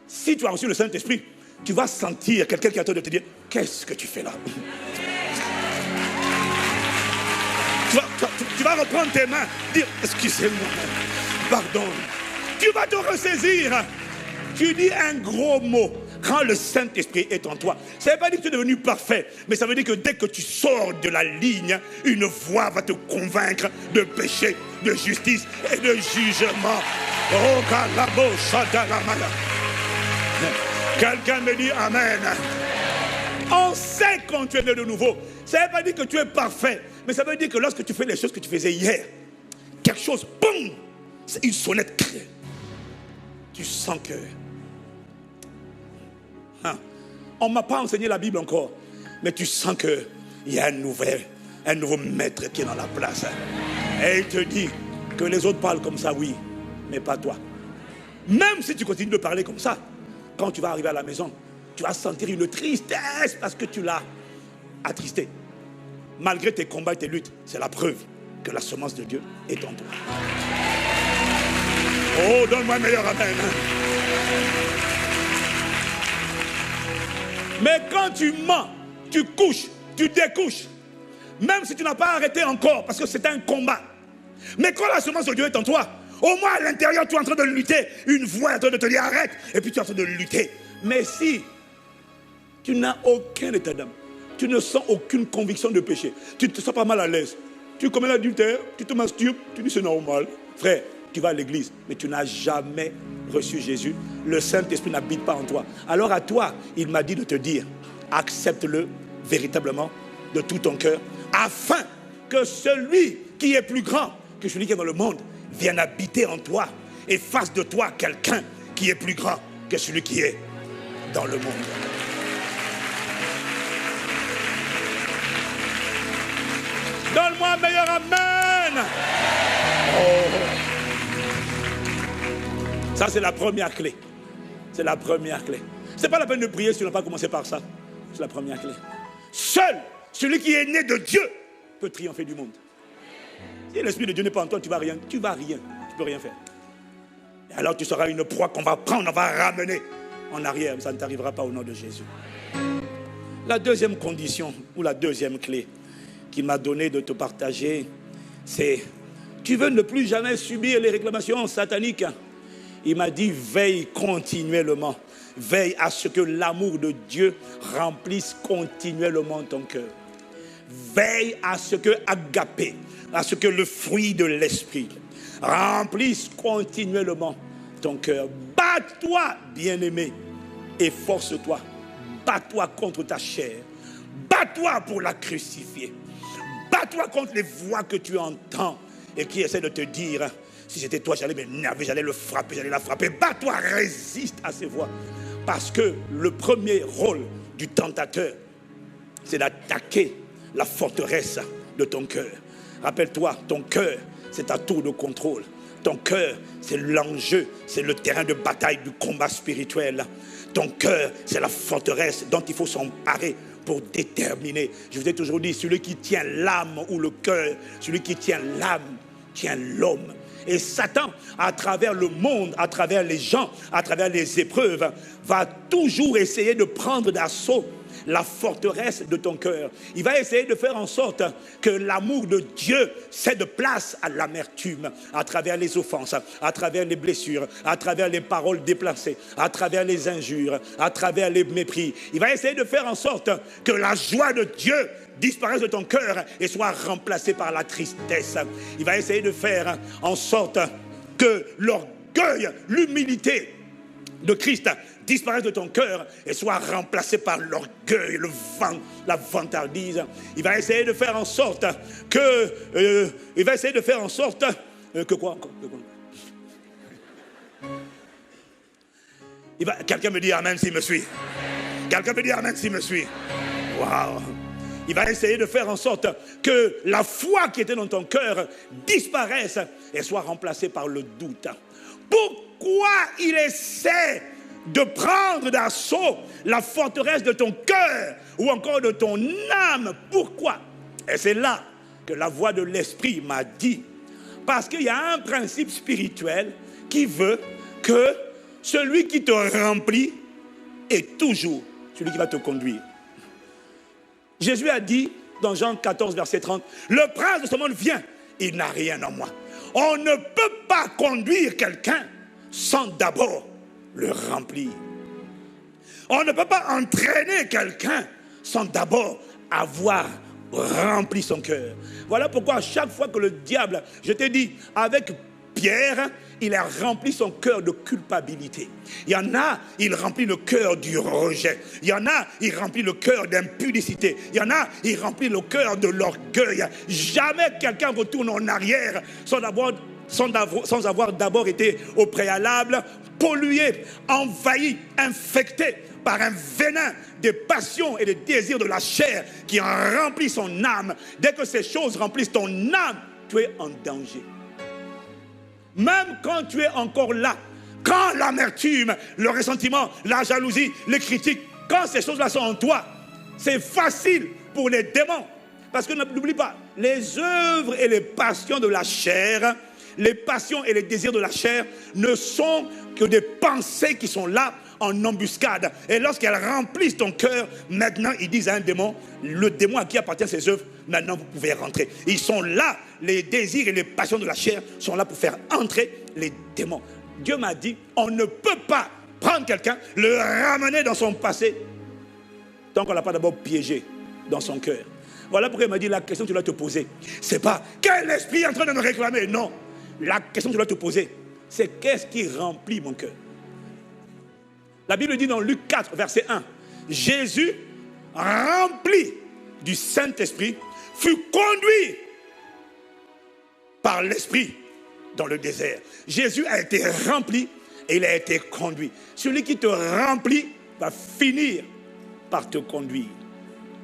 Speaker 1: si tu as reçu le Saint-Esprit, tu vas sentir quelqu'un qui est en train de te dire, qu'est-ce que tu fais là? Tu vas reprendre tes mains, dire, excusez-moi, pardon. Tu vas te ressaisir. Tu dis un gros mot. Quand le Saint-Esprit est en toi, ça ne veut pas dire que tu es devenu parfait, mais ça veut dire que dès que tu sors de la ligne, une voix va te convaincre de péché, de justice et de jugement. Oh, kalabo, shadalamala. Quelqu'un me dit Amen. On sait quand tu es né de nouveau. Ça ne veut pas dire que tu es parfait, mais ça veut dire que lorsque tu fais les choses que tu faisais hier, quelque chose, boum, c'est une sonnette claire. Tu sens que... On ne m'a pas enseigné la Bible encore, mais tu sens qu'il y a un nouveau maître qui est dans la place. Et il te dit que les autres parlent comme ça, oui, mais pas toi. Même si tu continues de parler comme ça, quand tu vas arriver à la maison, tu vas sentir une tristesse parce que tu l'as attristé. Malgré tes combats et tes luttes, c'est la preuve que la semence de Dieu est en toi. Oh, donne-moi un meilleur amen. Mais quand tu mens, tu couches, tu découches, même si tu n'as pas arrêté encore, parce que c'est un combat. Mais quand la semence de Dieu est en toi, au moins à l'intérieur, tu es en train de lutter. Une voix est en train de te dire arrête, et puis tu es en train de lutter. Mais si tu n'as aucun état d'âme, tu ne sens aucune conviction de péché, tu te sens pas mal à l'aise, tu commets l'adultère, tu te masturbes, tu dis c'est normal. Frère, tu vas à l'église, mais tu n'as jamais reçu Jésus. Le Saint-Esprit n'habite pas en toi. Alors à toi, il m'a dit de te dire, accepte-le véritablement de tout ton cœur, afin que celui qui est plus grand que celui qui est dans le monde vienne habiter en toi et fasse de toi quelqu'un qui est plus grand que celui qui est dans le monde. Donne-moi un meilleur amen. Oh. Ça, c'est la première clé. C'est la première clé. Ce n'est pas la peine de prier si tu n'as pas commencé par ça. C'est la première clé. Seul celui qui est né de Dieu peut triompher du monde. Si l'Esprit de Dieu n'est pas en toi, tu ne vas rien. Tu ne peux rien faire. Et alors tu seras une proie qu'on va prendre, on va ramener en arrière. Ça ne t'arrivera pas au nom de Jésus. La deuxième condition, ou la deuxième clé qu'il m'a donné de te partager, c'est tu veux ne plus jamais subir les réclamations sataniques. Il m'a dit, veille continuellement. Veille à ce que l'amour de Dieu remplisse continuellement ton cœur. Veille à ce que agapé, à ce que le fruit de l'esprit remplisse continuellement ton cœur. Bats-toi, bien-aimé, et force-toi. Bats-toi contre ta chair. Bats-toi pour la crucifier. Bats-toi contre les voix que tu entends et qui essaient de te dire... Si j'étais toi, j'allais m'énerver, j'allais le frapper, j'allais la frapper. Bats-toi, résiste à ces voix. Parce que le premier rôle du tentateur, c'est d'attaquer la forteresse de ton cœur. Rappelle-toi, ton cœur, c'est ta tour de contrôle. Ton cœur, c'est l'enjeu, c'est le terrain de bataille du combat spirituel. Ton cœur, c'est la forteresse dont il faut s'emparer pour déterminer. Je vous ai toujours dit, celui qui tient l'âme ou le cœur, celui qui tient l'âme, tient l'homme. Et Satan, à travers le monde, à travers les gens, à travers les épreuves, va toujours essayer de prendre d'assaut la forteresse de ton cœur. Il va essayer de faire en sorte que l'amour de Dieu cède place à l'amertume, à travers les offenses, à travers les blessures, à travers les paroles déplacées, à travers les injures, à travers les mépris. Il va essayer de faire en sorte que la joie de Dieu disparaisse de ton cœur et soit remplacée par la tristesse. Il va essayer de faire en sorte que l'orgueil, l'humilité de Christ disparaisse de ton cœur et soit remplacé par l'orgueil, la vantardise. Il va essayer de faire en sorte que... que quoi encore? Quelqu'un me dit amen s'il me suit. Quelqu'un me dit amen s'il me suit. Waouh! Il va essayer de faire en sorte que la foi qui était dans ton cœur disparaisse et soit remplacée par le doute. Pourquoi il essaie de prendre d'assaut la forteresse de ton cœur ou encore de ton âme? Pourquoi? Et c'est là que la voix de l'Esprit m'a dit, parce qu'il y a un principe spirituel qui veut que celui qui te remplit est toujours celui qui va te conduire. Jésus a dit dans Jean 14, verset 30, « Le prince de ce monde vient, il n'a rien en moi. » On ne peut pas conduire quelqu'un sans d'abord le remplir. On ne peut pas entraîner quelqu'un sans d'abord avoir rempli son cœur. Voilà pourquoi à chaque fois que le diable, je t'ai dit, avec Pierre, il a rempli son cœur de culpabilité. Il y en a, il remplit le cœur du rejet. Il y en a, il remplit le cœur d'impudicité. Il y en a, il remplit le cœur de l'orgueil. Jamais quelqu'un retourne en arrière sans avoir d'abord été au préalable pollué, envahi, infecté par un venin des passions et des désirs de la chair qui en remplit son âme. Dès que ces choses remplissent ton âme, tu es en danger. Même quand tu es encore là, quand l'amertume, le ressentiment, la jalousie, les critiques, quand ces choses-là sont en toi, c'est facile pour les démons. Parce que n'oublie pas, les œuvres et les passions de la chair, les passions et les désirs de la chair ne sont que des pensées qui sont là en embuscade. Et lorsqu'elles remplissent ton cœur, maintenant ils disent à un démon, le démon à qui appartiennent ces œuvres, maintenant vous pouvez rentrer. Ils sont là, les désirs et les passions de la chair sont là pour faire entrer les démons. Dieu m'a dit, on ne peut pas prendre quelqu'un, le ramener dans son passé, tant qu'on ne l'a pas d'abord piégé dans son cœur. Voilà pourquoi il m'a dit, la question que tu dois te poser, c'est pas, quel esprit est en train de me réclamer? Non, la question que tu dois te poser, c'est qu'est-ce qui remplit mon cœur? La Bible dit dans Luc 4, verset 1, Jésus, rempli du Saint-Esprit, fut conduit par l'Esprit dans le désert. Jésus a été rempli et il a été conduit. Celui qui te remplit va finir par te conduire.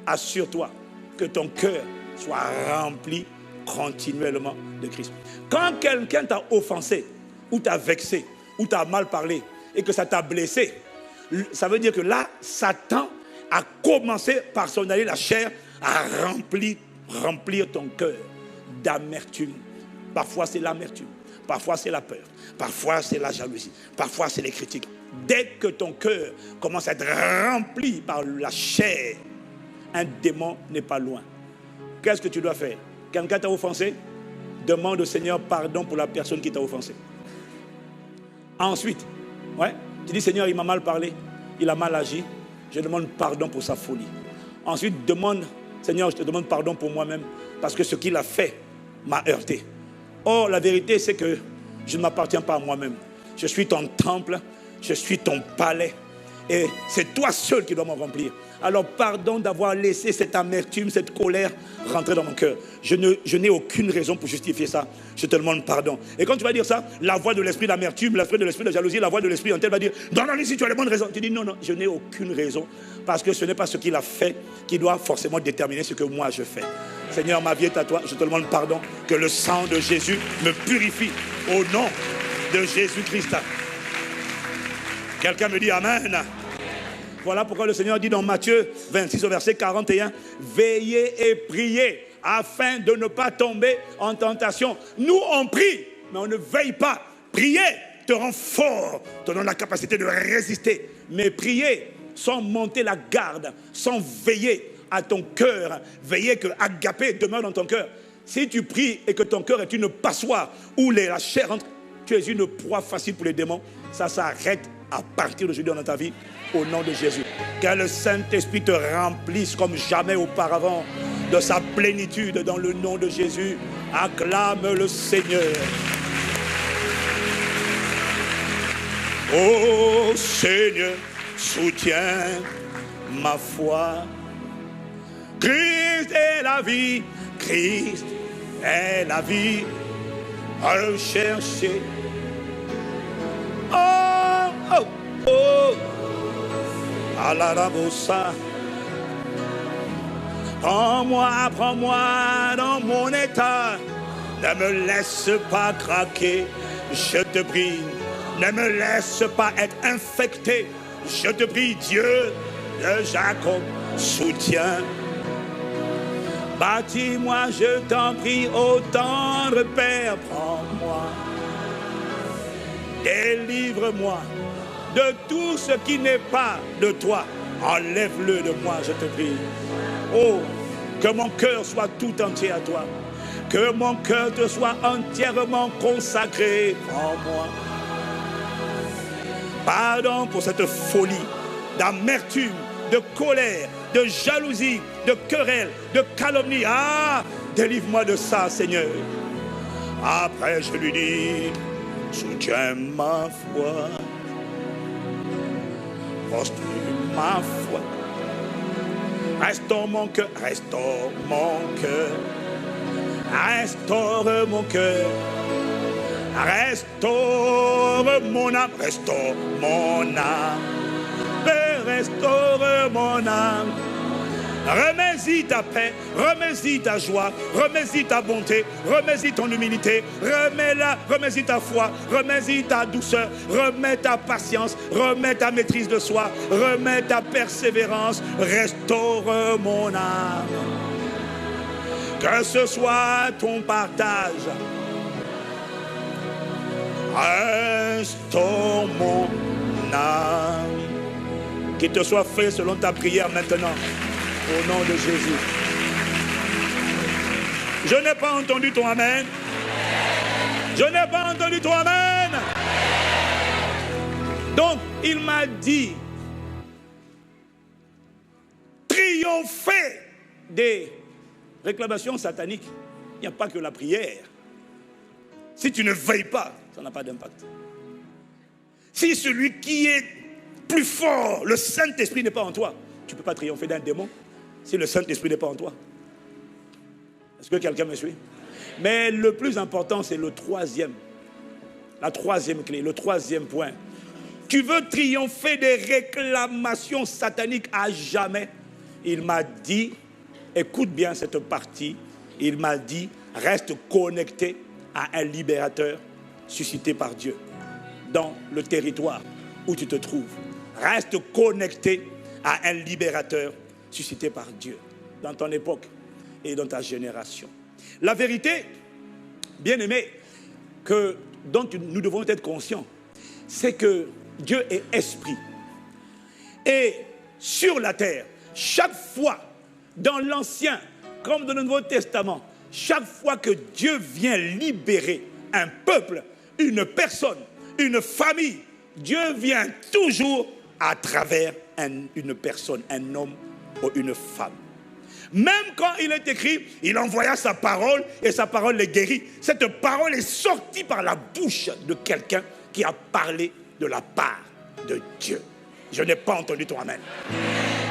Speaker 1: Assure-toi que ton cœur soit rempli continuellement de Christ. Quand quelqu'un t'a offensé, ou t'a vexé, ou t'a mal parlé, et que ça t'a blessé, ça veut dire que là, Satan a commencé par s'en aller la chair à remplir ton cœur d'amertume. Parfois c'est l'amertume, parfois c'est la peur, parfois c'est la jalousie, parfois c'est les critiques. Dès que ton cœur commence à être rempli par la chair, un démon n'est pas loin. Qu'est-ce que tu dois faire? Quelqu'un t'a offensé? Demande au Seigneur pardon pour la personne qui t'a offensé. Ensuite, tu dis, Seigneur, il m'a mal parlé, il a mal agi, je demande pardon pour sa folie. Ensuite, demande, Seigneur, je te demande pardon pour moi-même, parce que ce qu'il a fait m'a heurté. Or, la vérité, c'est que je ne m'appartiens pas à moi-même. Je suis ton temple, je suis ton palais, et c'est toi seul qui dois m'en remplir. Alors, pardon d'avoir laissé cette amertume, cette colère rentrer dans mon cœur. Je n'ai aucune raison pour justifier ça. Je te demande pardon. Et quand tu vas dire ça, la voix de l'esprit d'amertume, la voix de l'esprit de jalousie, la voix de l'esprit en tel va dire, non, si tu as les bonnes raisons. Tu dis, non, je n'ai aucune raison. Parce que ce n'est pas ce qu'il a fait qui doit forcément déterminer ce que moi je fais. Seigneur, ma vie est à toi. Je te demande pardon. Que le sang de Jésus me purifie au nom de Jésus-Christ. Quelqu'un me dit Amen. Voilà pourquoi le Seigneur dit dans Matthieu 26 au verset 41, veillez et priez afin de ne pas tomber en tentation. Nous on prie, mais on ne veille pas. Prier te rend fort, te donne la capacité de résister. Mais prier sans monter la garde, sans veiller à ton cœur, veiller que agapé demeure dans ton cœur. Si tu pries et que ton cœur est une passoire où la chair entre, tu es une proie facile pour les démons. Ça s'arrête à partir d'aujourd'hui dans ta vie, au nom de Jésus. Que le Saint-Esprit te remplisse comme jamais auparavant de sa plénitude dans le nom de Jésus. Acclame le Seigneur. Ô Seigneur, soutiens ma foi. Christ est la vie, Christ est la vie. Rechercher. Oh, Alarabosa. Prends-moi dans mon état. Ne me laisse pas craquer, je te prie. Ne me laisse pas être infecté. Je te prie, Dieu de Jacob, soutiens Bâtis-moi, je t'en prie, ô tendre Père, prends-moi. Délivre-moi de tout ce qui n'est pas de toi. Enlève-le de moi, je te prie. Oh, que mon cœur soit tout entier à toi. Que mon cœur te soit entièrement consacré. Prends-moi. Pardon pour cette folie d'amertume, de colère, de jalousie, de querelle, de calomnie. Ah, délivre-moi de ça, Seigneur. Après, je lui dis, soutiens ma foi, construis ma foi. Restaure mon cœur, restaure mon cœur, restaure mon cœur, restaure mon âme, restaure mon âme, Père, restaure mon âme. Remets-y ta paix, remets-y ta joie, remets-y ta bonté, remets-y ton humilité, remets-la, remets-y ta foi, remets-y ta douceur, remets ta patience, remets ta maîtrise de soi, remets ta persévérance, restaure mon âme. Que ce soit ton partage, restaure mon âme. Qu'il te soit fait selon ta prière maintenant. Au nom de Jésus. Je n'ai pas entendu ton amen. Je n'ai pas entendu ton amen. Donc, il m'a dit, triompher des réclamations sataniques. Il n'y a pas que la prière. Si tu ne veilles pas, ça n'a pas d'impact. Si celui qui est plus fort, le Saint-Esprit n'est pas en toi, tu ne peux pas triompher d'un démon. Si le Saint-Esprit n'est pas en toi. Est-ce que quelqu'un me suit? Mais le plus important, c'est le troisième. La troisième clé, le troisième point. Tu veux triompher des réclamations sataniques à jamais? Il m'a dit, écoute bien cette partie, il m'a dit, reste connecté à un libérateur suscité par Dieu dans le territoire où tu te trouves. Reste connecté à un libérateur suscité par Dieu dans ton époque et dans ta génération. La vérité, bien aimé, dont nous devons être conscients, c'est que Dieu est esprit. Et sur la terre, chaque fois, dans l'Ancien comme dans le Nouveau Testament, chaque fois que Dieu vient libérer un peuple, une personne, une famille, Dieu vient toujours à travers une personne, un homme ou une femme. Même quand il est écrit, il envoya sa parole et sa parole les guérit. Cette parole est sortie par la bouche de quelqu'un qui a parlé de la part de Dieu. Je n'ai pas entendu ton amen.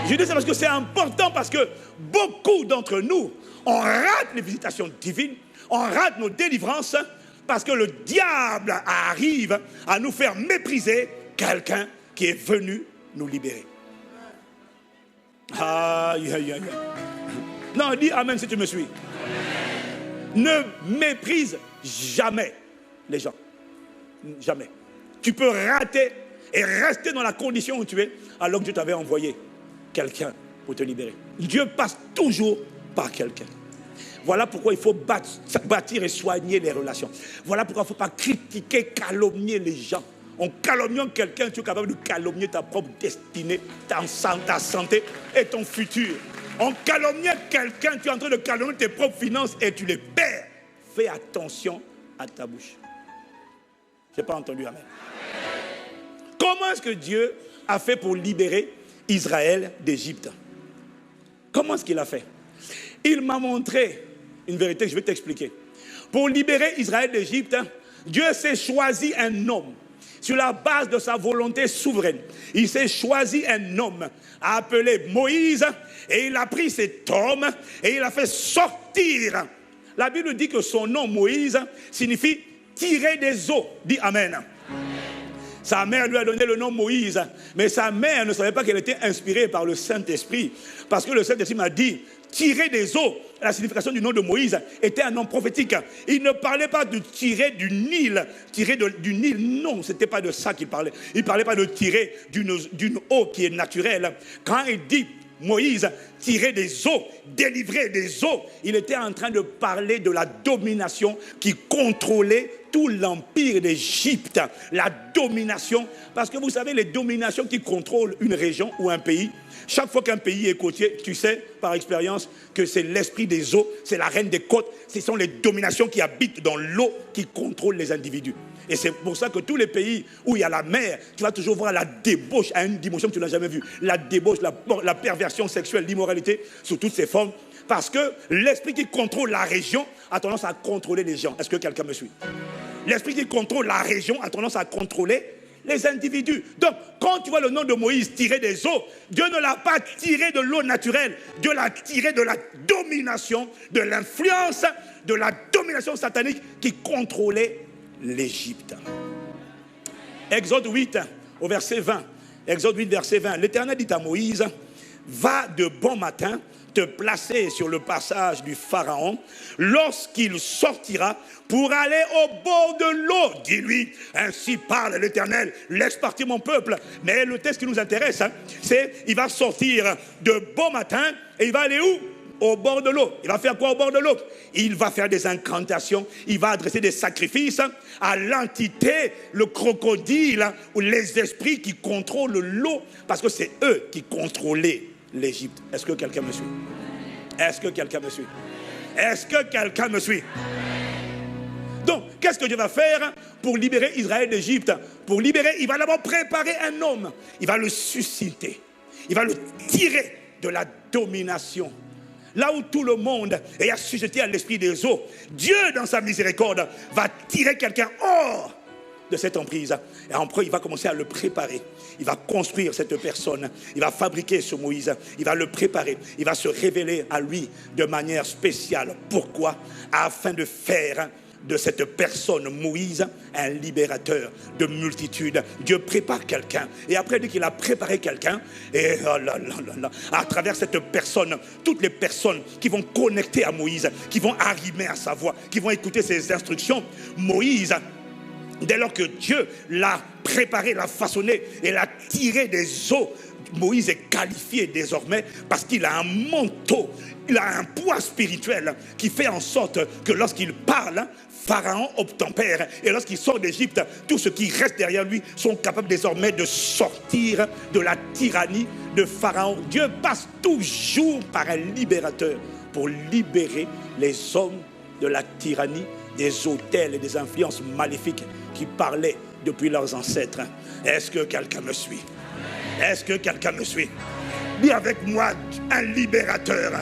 Speaker 1: Je dis ça parce que c'est important, parce que beaucoup d'entre nous, on rate les visitations divines, on rate nos délivrances, parce que le diable arrive à nous faire mépriser quelqu'un qui est venu nous libérer. Aïe, aïe, aïe. Non, dis amen si tu me suis. Ne méprise jamais les gens. Jamais. Tu peux rater et rester dans la condition où tu es alors que Dieu t'avait envoyé quelqu'un pour te libérer. Dieu passe toujours par quelqu'un. Voilà pourquoi il faut bâtir et soigner les relations. Voilà pourquoi il ne faut pas critiquer, calomnier les gens. En calomniant quelqu'un, tu es capable de calomnier ta propre destinée, ta santé et ton futur. En calomniant quelqu'un, tu es en train de calomnier tes propres finances et tu les perds. Fais attention à ta bouche. Je n'ai pas entendu amen. Comment est-ce que Dieu a fait pour libérer Israël d'Égypte? Comment est-ce qu'il a fait? Il m'a montré une vérité que je vais t'expliquer. Pour libérer Israël d'Égypte, Dieu s'est choisi un homme sur la base de sa volonté souveraine. Il s'est choisi un homme appelé Moïse et il a pris cet homme et il a fait sortir. La Bible dit que son nom Moïse signifie tirer des eaux. Dis amen. Sa mère lui a donné le nom Moïse, mais sa mère ne savait pas qu'elle était inspirée par le Saint-Esprit, parce que le Saint-Esprit m'a dit tirer des eaux. La signification du nom de Moïse était un nom prophétique. Il ne parlait pas de tirer du Nil, du Nil, non, ce n'était pas de ça qu'il parlait. Il ne parlait pas de tirer d'une eau qui est naturelle. Quand il dit Moïse tirait des eaux, délivrait des eaux, il était en train de parler de la domination qui contrôlait tout l'empire d'Égypte. La domination, parce que vous savez, les dominations qui contrôlent une région ou un pays, chaque fois qu'un pays est côtier, tu sais par expérience que c'est l'esprit des eaux, c'est la reine des côtes, ce sont les dominations qui habitent dans l'eau qui contrôlent les individus. Et c'est pour ça que tous les pays où il y a la mer, tu vas toujours voir la débauche à une dimension que tu n'as jamais vue. La débauche, la perversion sexuelle, l'immoralité sous toutes ses formes. Parce que l'esprit qui contrôle la région a tendance à contrôler les gens. Est-ce que quelqu'un me suit? L'esprit qui contrôle la région a tendance à contrôler les individus. Donc, quand tu vois le nom de Moïse tirer des eaux, Dieu ne l'a pas tiré de l'eau naturelle. Dieu l'a tiré de la domination, de l'influence, de la domination satanique qui contrôlait l'Égypte. Exode 8, au verset 20. Exode 8, verset 20. L'Éternel dit à Moïse, va de bon matin te placer sur le passage du Pharaon lorsqu'il sortira pour aller au bord de l'eau. Dis-lui, ainsi parle l'Éternel, laisse partir mon peuple. Mais le texte qui nous intéresse, c'est il va sortir de bon matin et il va aller où? Au bord de l'eau. Il va faire quoi au bord de l'eau? Il va faire des incantations, il va adresser des sacrifices à l'entité, le crocodile ou les esprits qui contrôlent l'eau, parce que c'est eux qui contrôlaient l'Égypte. Est-ce que quelqu'un me suit? Est-ce que quelqu'un me suit? Est-ce que quelqu'un me suit? Donc, qu'est-ce que Dieu va faire pour libérer Israël d'Égypte? Pour libérer, il va d'abord préparer un homme. Il va le susciter. Il va le tirer de la domination. Là où tout le monde est assujetti à l'esprit des eaux, Dieu, dans sa miséricorde, va tirer quelqu'un hors de cette emprise. Et après, il va commencer à le préparer. Il va construire cette personne. Il va fabriquer ce Moïse. Il va le préparer. Il va se révéler à lui de manière spéciale. Pourquoi? Afin de faire de cette personne, Moïse, un libérateur de multitudes. Dieu prépare quelqu'un. Et après, dès qu'il a préparé quelqu'un, et à travers cette personne, toutes les personnes qui vont connecter à Moïse, qui vont arrimer à sa voix, qui vont écouter ses instructions, Moïse, dès lors que Dieu l'a préparé, l'a façonné et l'a tiré des eaux, Moïse est qualifié désormais parce qu'il a un manteau, il a un poids spirituel qui fait en sorte que lorsqu'il parle, Pharaon obtempère. Et lorsqu'il sort d'Égypte, tous ceux qui restent derrière lui sont capables désormais de sortir de la tyrannie de Pharaon. Dieu passe toujours par un libérateur pour libérer les hommes de la tyrannie des autels et des influences maléfiques qui parlaient depuis leurs ancêtres. Est-ce que quelqu'un me suit? Est-ce que quelqu'un me suit? Dis avec moi, un libérateur.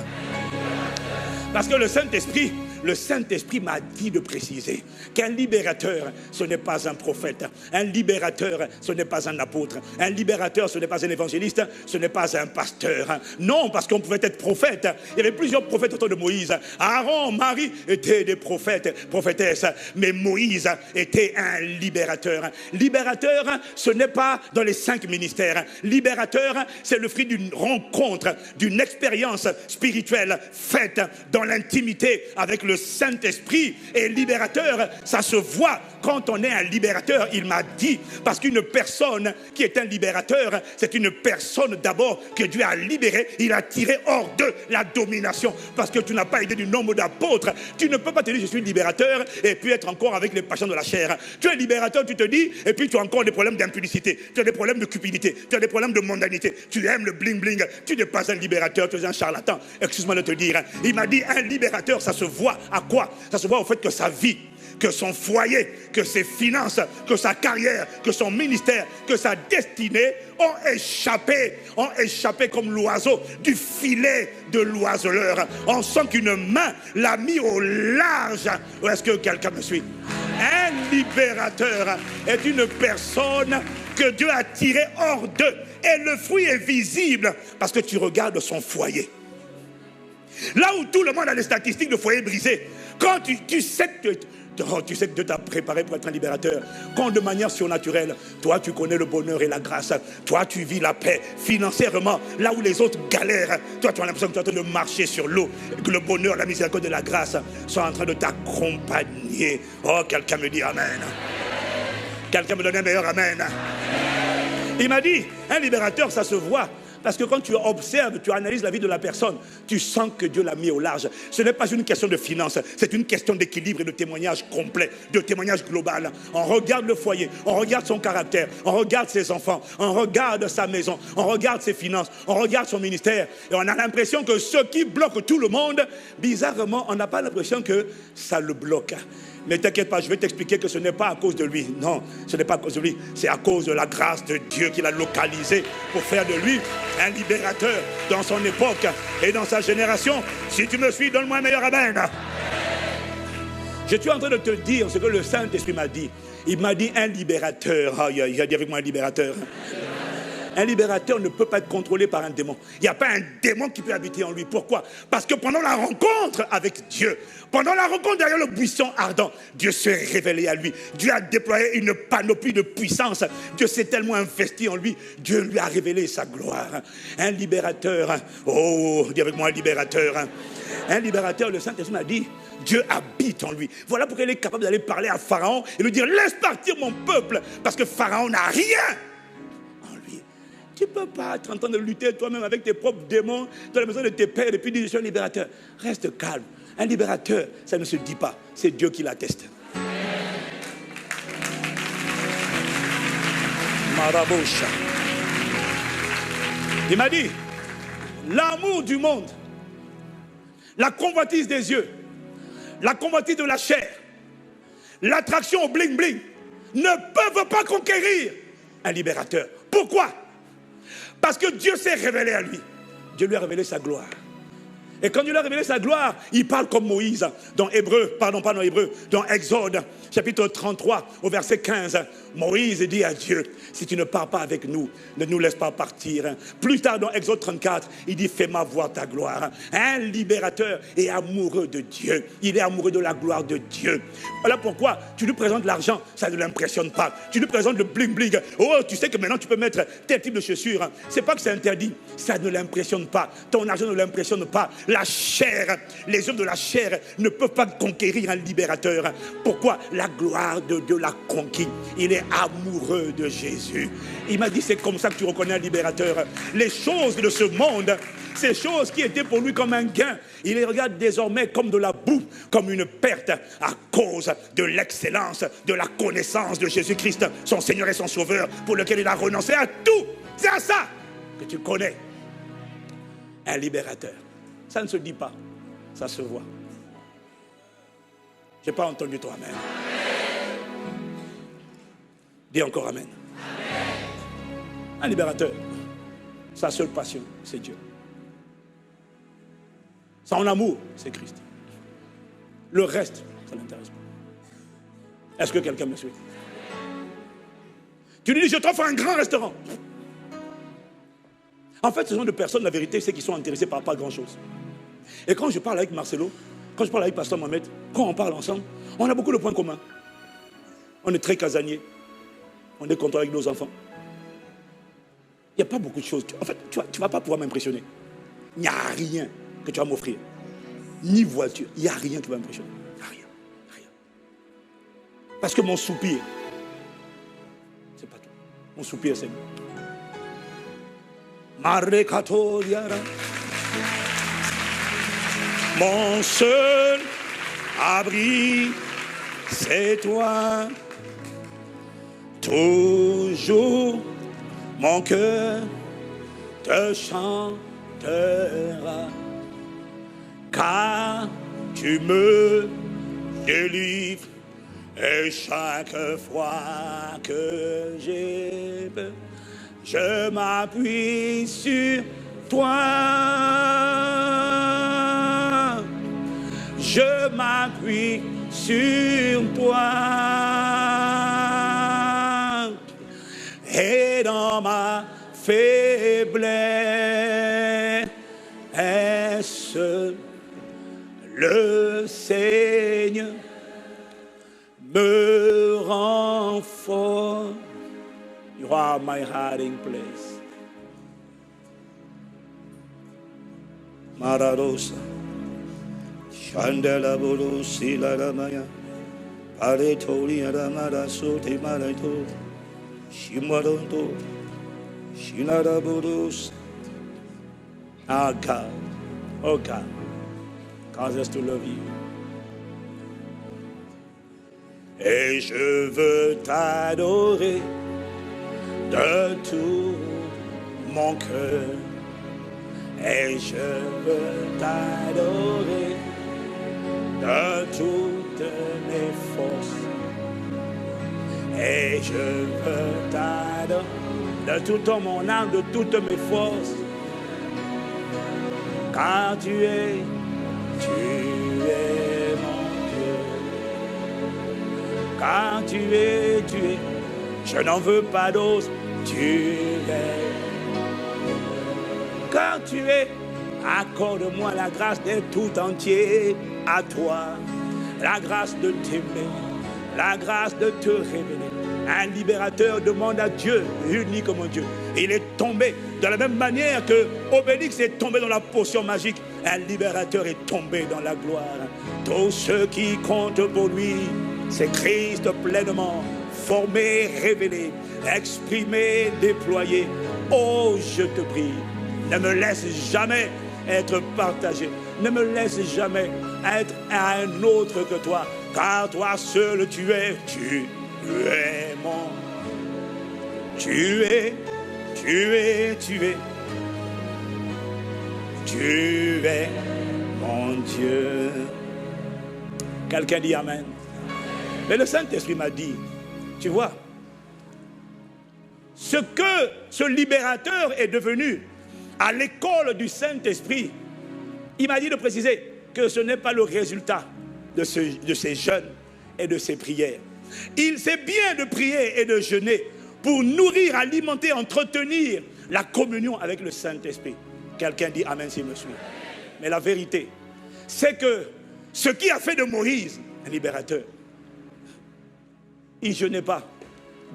Speaker 1: Parce que le Saint-Esprit m'a dit de préciser qu'un libérateur, ce n'est pas un prophète. Un libérateur, ce n'est pas un apôtre. Un libérateur, ce n'est pas un évangéliste. Ce n'est pas un pasteur. Non, parce qu'on pouvait être prophète. Il y avait plusieurs prophètes autour de Moïse. Aaron, Marie étaient des prophètes, prophétesses. Mais Moïse était un libérateur. Libérateur, ce n'est pas dans les 5 ministères. Libérateur, c'est le fruit d'une rencontre, d'une expérience spirituelle faite dans l'intimité avec le Saint-Esprit. Et libérateur, ça se voit quand on est un libérateur, il m'a dit, parce qu'une personne qui est un libérateur, c'est une personne d'abord que Dieu a libérée, il a tiré hors de la domination, parce que tu n'as pas idée du nombre d'apôtres. Tu ne peux pas te dire je suis libérateur et puis être encore avec les passions de la chair. Tu es libérateur, tu te dis, et puis tu as encore des problèmes d'impudicité, tu as des problèmes de cupidité, tu as des problèmes de mondanité, tu aimes le bling bling, tu n'es pas un libérateur, tu es un charlatan. Excuse-moi de te dire, il m'a dit un libérateur, ça se voit à quoi? Ça se voit au fait que sa vie, que son foyer, que ses finances, que sa carrière, que son ministère, que sa destinée ont échappé comme l'oiseau du filet de l'oiseleur. On sent qu'une main l'a mis au large. Est-ce que quelqu'un me suit? Un libérateur est une personne que Dieu a tiré hors d'eux. Et le fruit est visible parce que tu regardes son foyer. Là où tout le monde a les statistiques de foyer brisé, quand tu sais que Dieu t'a préparé pour être un libérateur, quand de manière surnaturelle, toi tu connais le bonheur et la grâce, toi tu vis la paix financièrement, là où les autres galèrent, toi tu as l'impression que tu es en train de marcher sur l'eau, que le bonheur, la miséricorde et la grâce sont en train de t'accompagner. Oh, quelqu'un me dit amen. Quelqu'un me donne un meilleur amen. Il m'a dit, un libérateur ça se voit, Parce que quand tu observes, tu analyses la vie de la personne, tu sens que Dieu l'a mis au large. Ce n'est pas une question de finance, c'est une question d'équilibre et de témoignage complet, de témoignage global. On regarde le foyer, on regarde son caractère, on regarde ses enfants, on regarde sa maison, on regarde ses finances, on regarde son ministère. Et on a l'impression que ce qui bloque tout le monde, bizarrement, on n'a pas l'impression que ça le bloque. Ne t'inquiète pas, je vais t'expliquer que ce n'est pas à cause de lui. Non, ce n'est pas à cause de lui. C'est à cause de la grâce de Dieu qu'il a localisé pour faire de lui un libérateur dans son époque et dans sa génération. Si tu me suis, donne-moi un meilleur amen. Je suis en train de te dire ce que le Saint-Esprit m'a dit. Il m'a dit un libérateur. Il a dit avec moi un libérateur. Un libérateur ne peut pas être contrôlé par un démon. Il n'y a pas un démon qui peut habiter en lui. Pourquoi? Parce que pendant la rencontre avec Dieu, pendant la rencontre derrière le buisson ardent, Dieu s'est révélé à lui. Dieu a déployé une panoplie de puissance. Dieu s'est tellement investi en lui. Dieu lui a révélé sa gloire. Un libérateur. Oh, dis avec moi un libérateur. Un libérateur, le Saint-Esprit m'a dit, Dieu habite en lui. Voilà pourquoi il est capable d'aller parler à Pharaon et lui dire, laisse partir mon peuple. Parce que Pharaon n'a rien. Tu ne peux pas être en train de lutter toi-même avec tes propres démons dans la maison de tes pères et puis dire je suis un libérateur. Reste calme. Un libérateur, ça ne se dit pas. C'est Dieu qui l'atteste. Maraboucha. Il m'a dit, l'amour du monde, la convoitise des yeux, la convoitise de la chair, l'attraction au bling-bling ne peuvent pas conquérir un libérateur. Pourquoi? Parce que Dieu s'est révélé à lui. Dieu lui a révélé sa gloire. Et quand Dieu lui a révélé sa gloire, il parle comme Moïse dans dans Exode, chapitre 33, au verset 15. Moïse dit à Dieu, si tu ne pars pas avec nous, ne nous laisse pas partir. Plus tard dans Exode 34, il dit, fais-moi voir ta gloire. Un libérateur est amoureux de Dieu. Il est amoureux de la gloire de Dieu. Voilà pourquoi tu lui présentes l'argent, ça ne l'impressionne pas. Tu lui présentes le bling-bling. Oh, tu sais que maintenant tu peux mettre tel type de chaussures. C'est pas que c'est interdit, ça ne l'impressionne pas. Ton argent ne l'impressionne pas. La chair, les œuvres de la chair ne peuvent pas conquérir un libérateur. Pourquoi? La gloire de Dieu l'a conquis. Il est amoureux de Jésus. Il m'a dit, c'est comme ça que tu reconnais un libérateur. Les choses de ce monde, ces choses qui étaient pour lui comme un gain, il les regarde désormais comme de la boue, comme une perte à cause de l'excellence, de la connaissance de Jésus-Christ, son Seigneur et son Sauveur, pour lequel il a renoncé à tout. C'est à ça que tu connais un libérateur. Ça ne se dit pas, ça se voit. Je n'ai pas entendu toi, amen. Dis encore amen. Un libérateur, sa seule passion, c'est Dieu. Son amour, c'est Christ. Le reste, ça ne l'intéresse pas. Est-ce que quelqu'un me suit? Tu lui dis, je t'offre un grand restaurant. En fait, ce sont des personnes, la vérité, c'est qu'ils sont intéressés par pas grand-chose. Et quand je parle avec Marcelo, quand je parle avec Pasteur Mohamed, quand on parle ensemble, on a beaucoup de points communs. On est très casaniers. On est content avec nos enfants. Il n'y a pas beaucoup de choses. En fait, tu ne vas pas pouvoir m'impressionner. Il n'y a rien que tu vas m'offrir. Ni voiture. Il n'y a rien qui va m'impressionner. Rien. Rien. Parce que mon soupir, c'est pas tout. Mon soupir, c'est mon seul abri, c'est toi. Toujours mon cœur te chantera, car tu me délivres. Et chaque fois que j'ai peur, je m'appuie sur toi. Je m'appuie sur toi. Et dans ma faiblesse, le Seigneur me rend fort. You are my hiding place. Maradosa. Chandela bolo sila ramaya. Paretori aramara sote marato. Shimaronto. Shinara bolos. Our God, oh God, cause us to love you. Et je veux t'adorer de tout mon cœur. Et je veux t'adorer de toutes mes forces. Et je veux t'adorer de toute mon âme, de toutes mes forces. Car tu es mon Dieu. Car tu es, je n'en veux pas d'autre, tu es. Car tu es, accorde-moi la grâce d'être tout entier à toi, la grâce de t'aimer, la grâce de te révéler. Un libérateur demande à Dieu, unique mon Dieu. Il est tombé de la même manière que Obélix est tombé dans la potion magique. Un libérateur est tombé dans la gloire. Tout ce qui compte pour lui, c'est Christ pleinement formé, révélé, exprimé, déployé. Oh, je te prie, ne me laisse jamais être partagé. Ne me laisse jamais être un autre que toi. Car toi seul tu es mon. Tu es mon Dieu. Quelqu'un dit Amen. Mais le Saint-Esprit m'a dit, tu vois, ce que ce libérateur est devenu à l'école du Saint-Esprit, il m'a dit de préciser que ce n'est pas le résultat de ces jeûnes et de ces prières. Il sait bien de prier et de jeûner pour nourrir, alimenter, entretenir la communion avec le Saint-Esprit. Quelqu'un dit Amen s'il me suit. Mais la vérité, c'est que ce qui a fait de Moïse un libérateur, il ne jeûnait pas.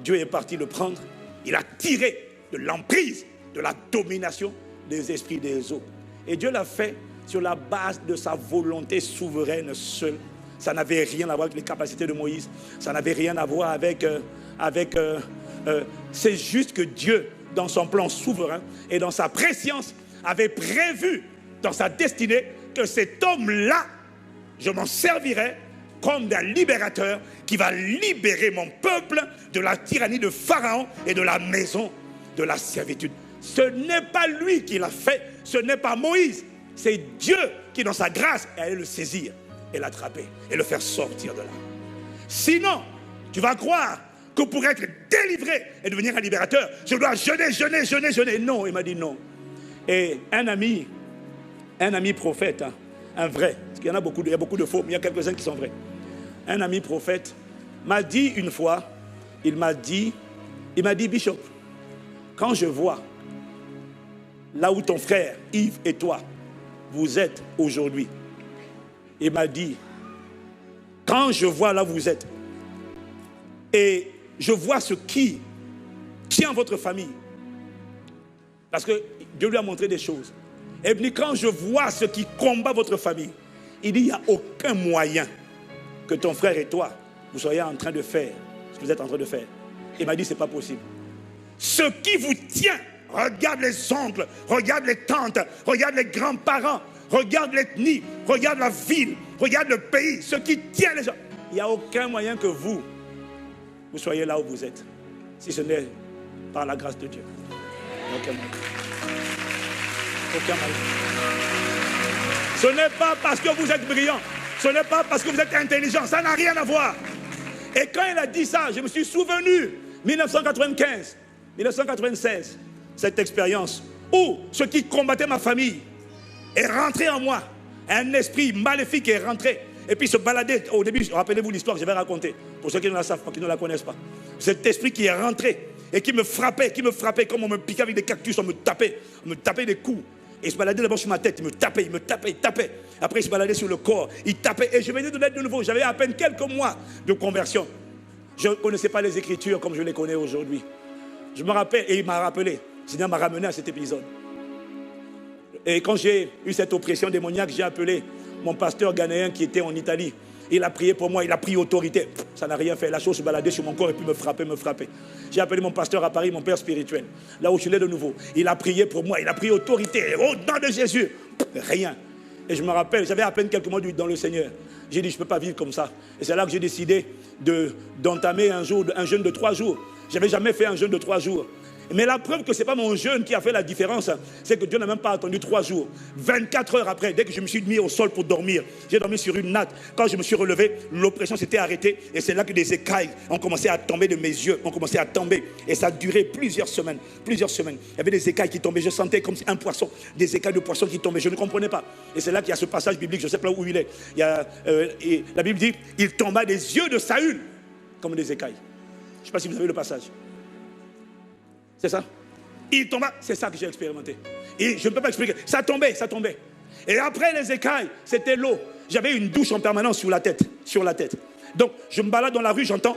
Speaker 1: Dieu est parti le prendre. Il a tiré de l'emprise, de la domination des esprits des eaux. Et Dieu l'a fait sur la base de sa volonté souveraine seule. Ça n'avait rien à voir avec les capacités de Moïse. Ça n'avait rien à voir avec... c'est juste que Dieu, dans son plan souverain et dans sa préscience, avait prévu dans sa destinée que cet homme-là, je m'en servirai comme d'un libérateur qui va libérer mon peuple de la tyrannie de Pharaon et de la maison de la servitude. Ce n'est pas lui qui l'a fait, ce n'est pas Moïse, c'est Dieu qui, dans sa grâce, est allé le saisir et l'attraper et le faire sortir de là. Sinon, tu vas croire que pour être délivré et devenir un libérateur, je dois jeûner. Non, il m'a dit non. Et un ami prophète, hein, un vrai, parce qu'il y en a beaucoup, il y a beaucoup de faux, mais il y a quelques-uns qui sont vrais. Un ami prophète m'a dit une fois, il m'a dit, Bishop, quand je vois là où ton frère Yves et toi, vous êtes aujourd'hui, il m'a dit, quand je vois là où vous êtes, et je vois ce qui tient votre famille, parce que Dieu lui a montré des choses, et puis quand je vois ce qui combat votre famille, il dit, il n'y a aucun moyen que ton frère et toi, vous soyez en train de faire ce que vous êtes en train de faire. Il m'a dit, c'est pas possible. Ce qui vous tient, regarde les oncles, regarde les tantes, regarde les grands-parents, regarde l'ethnie, regarde la ville, regarde le pays, ce qui tient les gens. Il n'y a aucun moyen que vous soyez là où vous êtes, si ce n'est par la grâce de Dieu. Aucun moyen. Aucun moyen. Ce n'est pas parce que vous êtes brillant, ce n'est pas parce que vous êtes intelligent, ça n'a rien à voir. Et quand il a dit ça, je me suis souvenu, 1995, 1996, cette expérience où ce qui combattait ma famille est rentré en moi. Un esprit maléfique est rentré. Et puis se baladait. Au début, rappelez-vous l'histoire que je vais raconter. Pour ceux qui ne la savent pas, qui ne la connaissent pas. Cet esprit qui est rentré et qui me frappait, comme on me piquait avec des cactus, on me tapait des coups. Et il se baladait d'abord sur ma tête, il me tapait. Après, il se baladait sur le corps, il tapait. Et je venais de naître de nouveau. J'avais à peine quelques mois de conversion. Je ne connaissais pas les Écritures comme je les connais aujourd'hui. Je me rappelle, et il m'a rappelé. Le Seigneur m'a ramené à cet épisode. Et quand j'ai eu cette oppression démoniaque, j'ai appelé mon pasteur ghanéen qui était en Italie. Il a prié pour moi, il a pris autorité. Ça n'a rien fait. La chose se baladait sur mon corps et puis me frapper. J'ai appelé mon pasteur à Paris, mon père spirituel. Là où je l'ai de nouveau. Il a prié pour moi, il a pris autorité. Au nom de Jésus. Rien. Et je me rappelle, j'avais à peine quelques mois dans le Seigneur. J'ai dit, je ne peux pas vivre comme ça. Et c'est là que j'ai décidé d'entamer un jeûne de 3 jours. Je n'avais jamais fait un jeûne de 3 jours. Mais la preuve que ce n'est pas mon jeûne qui a fait la différence, c'est que Dieu n'a même pas attendu 3 jours. 24 heures après, dès que je me suis mis au sol pour dormir, j'ai dormi sur une natte. Quand je me suis relevé, l'oppression s'était arrêtée. Et c'est là que des écailles ont commencé à tomber de mes yeux, ont commencé à tomber. Et ça a duré plusieurs semaines. Il y avait des écailles qui tombaient. Je sentais comme un poisson, des écailles de poisson qui tombaient. Je ne comprenais pas. Et c'est là qu'il y a ce passage biblique, je ne sais pas où il est. Et la Bible dit, il tomba des yeux de Saül comme des écailles. Je ne sais pas si vous avez le passage. C'est ça. Il tomba, c'est ça que j'ai expérimenté. Et je ne peux pas expliquer. Ça tombait. Et après les écailles, c'était l'eau. J'avais une douche en permanence sur la tête. Donc, je me balade dans la rue, j'entends.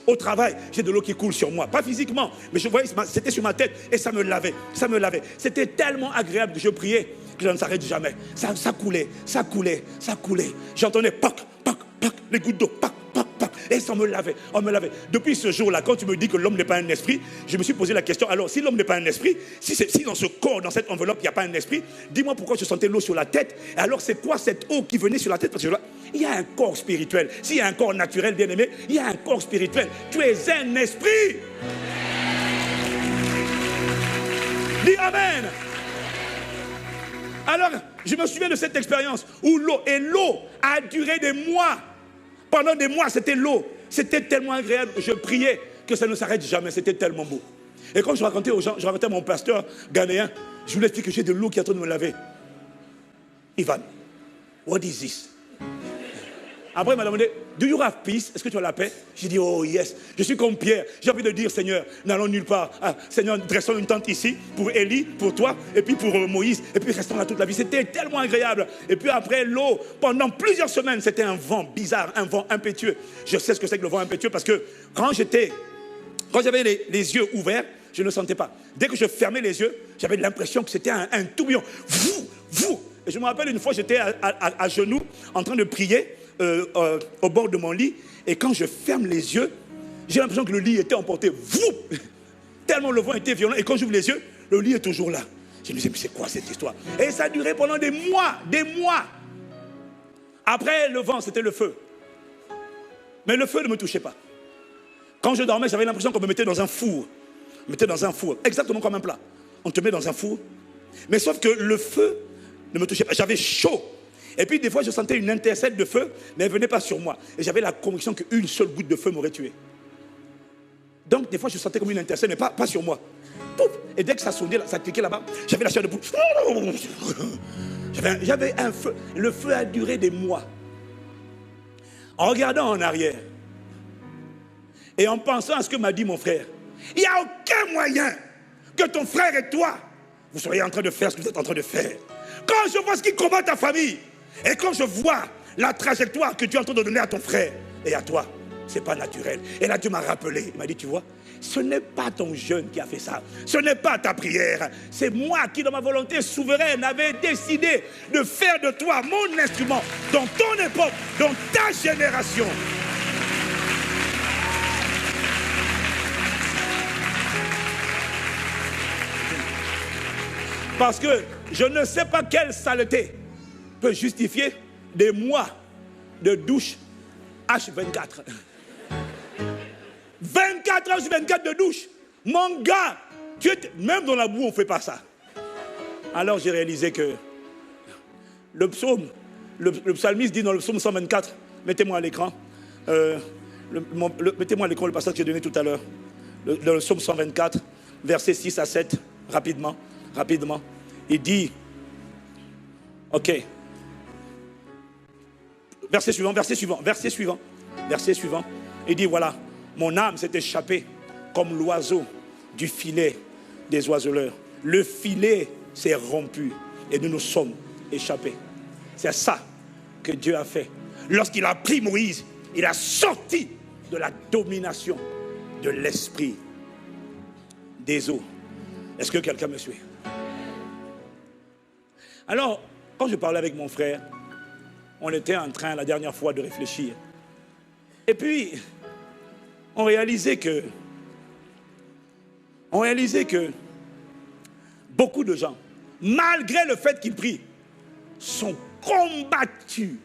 Speaker 1: Au travail, j'ai de l'eau qui coule sur moi. Pas physiquement, mais je voyais, c'était sur ma tête et ça me lavait. C'était tellement agréable que je priais que je ne s'arrête jamais. Ça coulait. J'entendais pac, les gouttes d'eau, pac. Et ça me lavait. Depuis ce jour-là, quand tu me dis que l'homme n'est pas un esprit, je me suis posé la question, alors si l'homme n'est pas un esprit, si dans ce corps, dans cette enveloppe, il n'y a pas un esprit, dis-moi pourquoi je sentais l'eau sur la tête. Et alors c'est quoi cette eau qui venait sur la tête? Parce que là, il y a un corps spirituel. S'il y a un corps naturel, bien aimé, il y a un corps spirituel. Tu es un esprit. Dis Amen. Alors, je me souviens de cette expérience où l'eau a duré des mois. Pendant des mois, c'était l'eau. C'était tellement agréable. Je priais que ça ne s'arrête jamais. C'était tellement beau. Et quand je racontais aux gens, je racontais à mon pasteur ghanéen, je voulais expliquer que j'ai de l'eau qui est en train de me laver. Ivan, what is this? Après, il m'a demandé, do you have peace? Est-ce que tu as la paix? J'ai dit, oh yes. Je suis comme Pierre. J'ai envie de dire, Seigneur, n'allons nulle part. Ah, Seigneur, dressons une tente ici pour Élie, pour toi, et puis pour Moïse, et puis restons là toute la vie. C'était tellement agréable. Et puis après, l'eau, pendant plusieurs semaines, c'était un vent bizarre, un vent impétueux. Je sais ce que c'est que le vent impétueux parce que quand j'avais les yeux ouverts, je ne sentais pas. Dès que je fermais les yeux, j'avais l'impression que c'était un tourbillon. Et je me rappelle une fois, j'étais à genoux en train de prier. Au bord de mon lit, et quand je ferme les yeux, j'ai l'impression que le lit était emporté. Tellement le vent était violent, et quand j'ouvre les yeux, le lit est toujours là. Je me disais, mais c'est quoi cette histoire? Et ça a duré pendant des mois. Après le vent, c'était le feu. Mais le feu ne me touchait pas. Quand je dormais, j'avais l'impression qu'on me mettait dans un four. Exactement comme un plat. On te met dans un four. Mais sauf que le feu ne me touchait pas. J'avais chaud. Et puis des fois, je sentais une intercelle de feu, mais elle ne venait pas sur moi. Et j'avais la conviction qu'une seule goutte de feu m'aurait tué. Donc des fois, je sentais comme une intercelle, mais pas sur moi. Pouf. Et dès que ça sonnait, ça cliquait là-bas, j'avais la chair de poule. J'avais un feu. Le feu a duré des mois. En regardant en arrière, et en pensant à ce que m'a dit mon frère, il n'y a aucun moyen que ton frère et toi, vous soyez en train de faire ce que vous êtes en train de faire. Quand je vois ce qui combat ta famille, et quand je vois la trajectoire que tu es en train de donner à ton frère et à toi, c'est pas naturel. Et là, Dieu m'a rappelé. Il m'a dit, tu vois, ce n'est pas ton jeûne qui a fait ça. Ce n'est pas ta prière. C'est moi qui, dans ma volonté souveraine, avais décidé de faire de toi mon instrument dans ton époque, dans ta génération. Parce que je ne sais pas quelle saleté peut justifier des mois de douche H24. 24 heures sur 24 de douche. Mon gars, même dans la boue, on ne fait pas ça. Alors j'ai réalisé que le psalmiste dit dans le psaume 124, mettez-moi à l'écran, mettez-moi à l'écran le passage que j'ai donné tout à l'heure, le psaume 124, versets 6 à 7, rapidement. Il dit, ok, verset suivant, il dit, voilà, mon âme s'est échappée comme l'oiseau du filet des oiseleurs. Le filet s'est rompu et nous nous sommes échappés. C'est ça que Dieu a fait. Lorsqu'il a pris Moïse, il a sorti de la domination de l'esprit des eaux. Est-ce que quelqu'un me suit? Alors, quand je parlais avec mon frère, on était en train la dernière fois de réfléchir. Et puis, on réalisait que beaucoup de gens, malgré le fait qu'ils prient, sont combattus.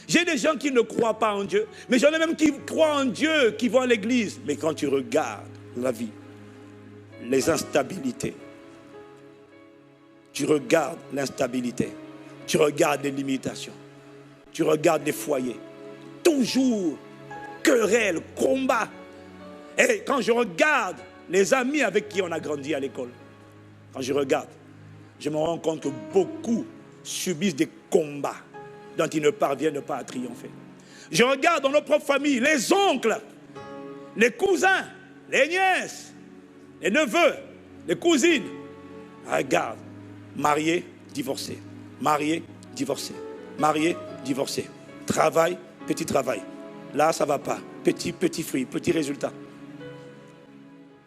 Speaker 1: J'ai des gens qui ne croient pas en Dieu, mais j'en ai même qui croient en Dieu, qui vont à l'église. Mais quand tu regardes la vie, les instabilités, tu regardes l'instabilité, tu regardes les limitations, tu regardes les foyers, toujours querelle, combat. Et quand je regarde les amis avec qui on a grandi à l'école, quand je regarde, je me rends compte que beaucoup subissent des combats dont ils ne parviennent pas à triompher. Je regarde dans nos propres familles, les oncles, les cousins, les nièces, les neveux, les cousines. Regarde, mariés, divorcés, mariés, divorcés, mariés, divorcés. Travail, petit travail. Là, ça ne va pas. Petit fruit, petit résultat.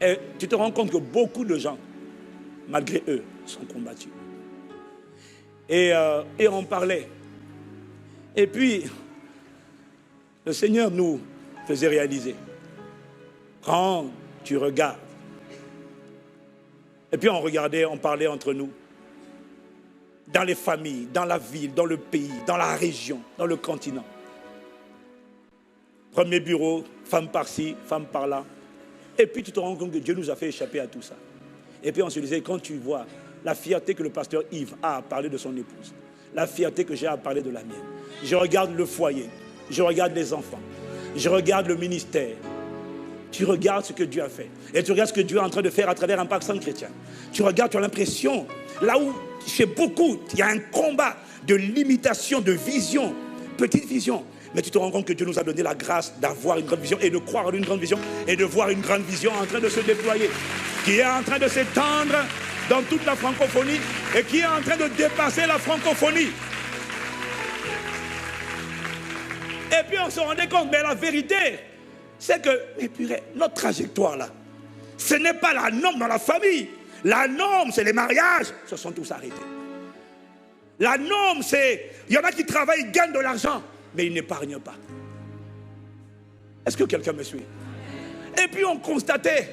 Speaker 1: Et tu te rends compte que beaucoup de gens, malgré eux, sont combattus. Et on parlait. Et puis, le Seigneur nous faisait réaliser. Quand tu regardes. Et puis on regardait, on parlait entre nous. Dans les familles, dans la ville, dans le pays, dans la région, dans le continent. Premier bureau, femme par-ci, femme par-là. Et puis tu te rends compte que Dieu nous a fait échapper à tout ça. Et puis on se disait, quand tu vois la fierté que le pasteur Yves a à parler de son épouse, la fierté que j'ai à parler de la mienne. Je regarde le foyer, je regarde les enfants, je regarde le ministère. Tu regardes ce que Dieu a fait. Et tu regardes ce que Dieu est en train de faire à travers un Impact Centre Chrétien. Tu regardes, tu as l'impression, là où chez beaucoup, il y a un combat de limitation, de vision, petite vision. Mais tu te rends compte que Dieu nous a donné la grâce d'avoir une grande vision et de croire en une grande vision et de voir une grande vision en train de se déployer, qui est en train de s'étendre dans toute la francophonie et qui est en train de dépasser la francophonie. Et puis on se rendait compte, mais la vérité, c'est que, mais purée, notre trajectoire là, ce n'est pas la norme dans la famille. La norme, c'est les mariages, se sont tous arrêtés. La norme, c'est, il y en a qui travaillent, ils gagnent de l'argent, mais ils n'épargnent pas. Est-ce que quelqu'un me suit? Et puis on constatait,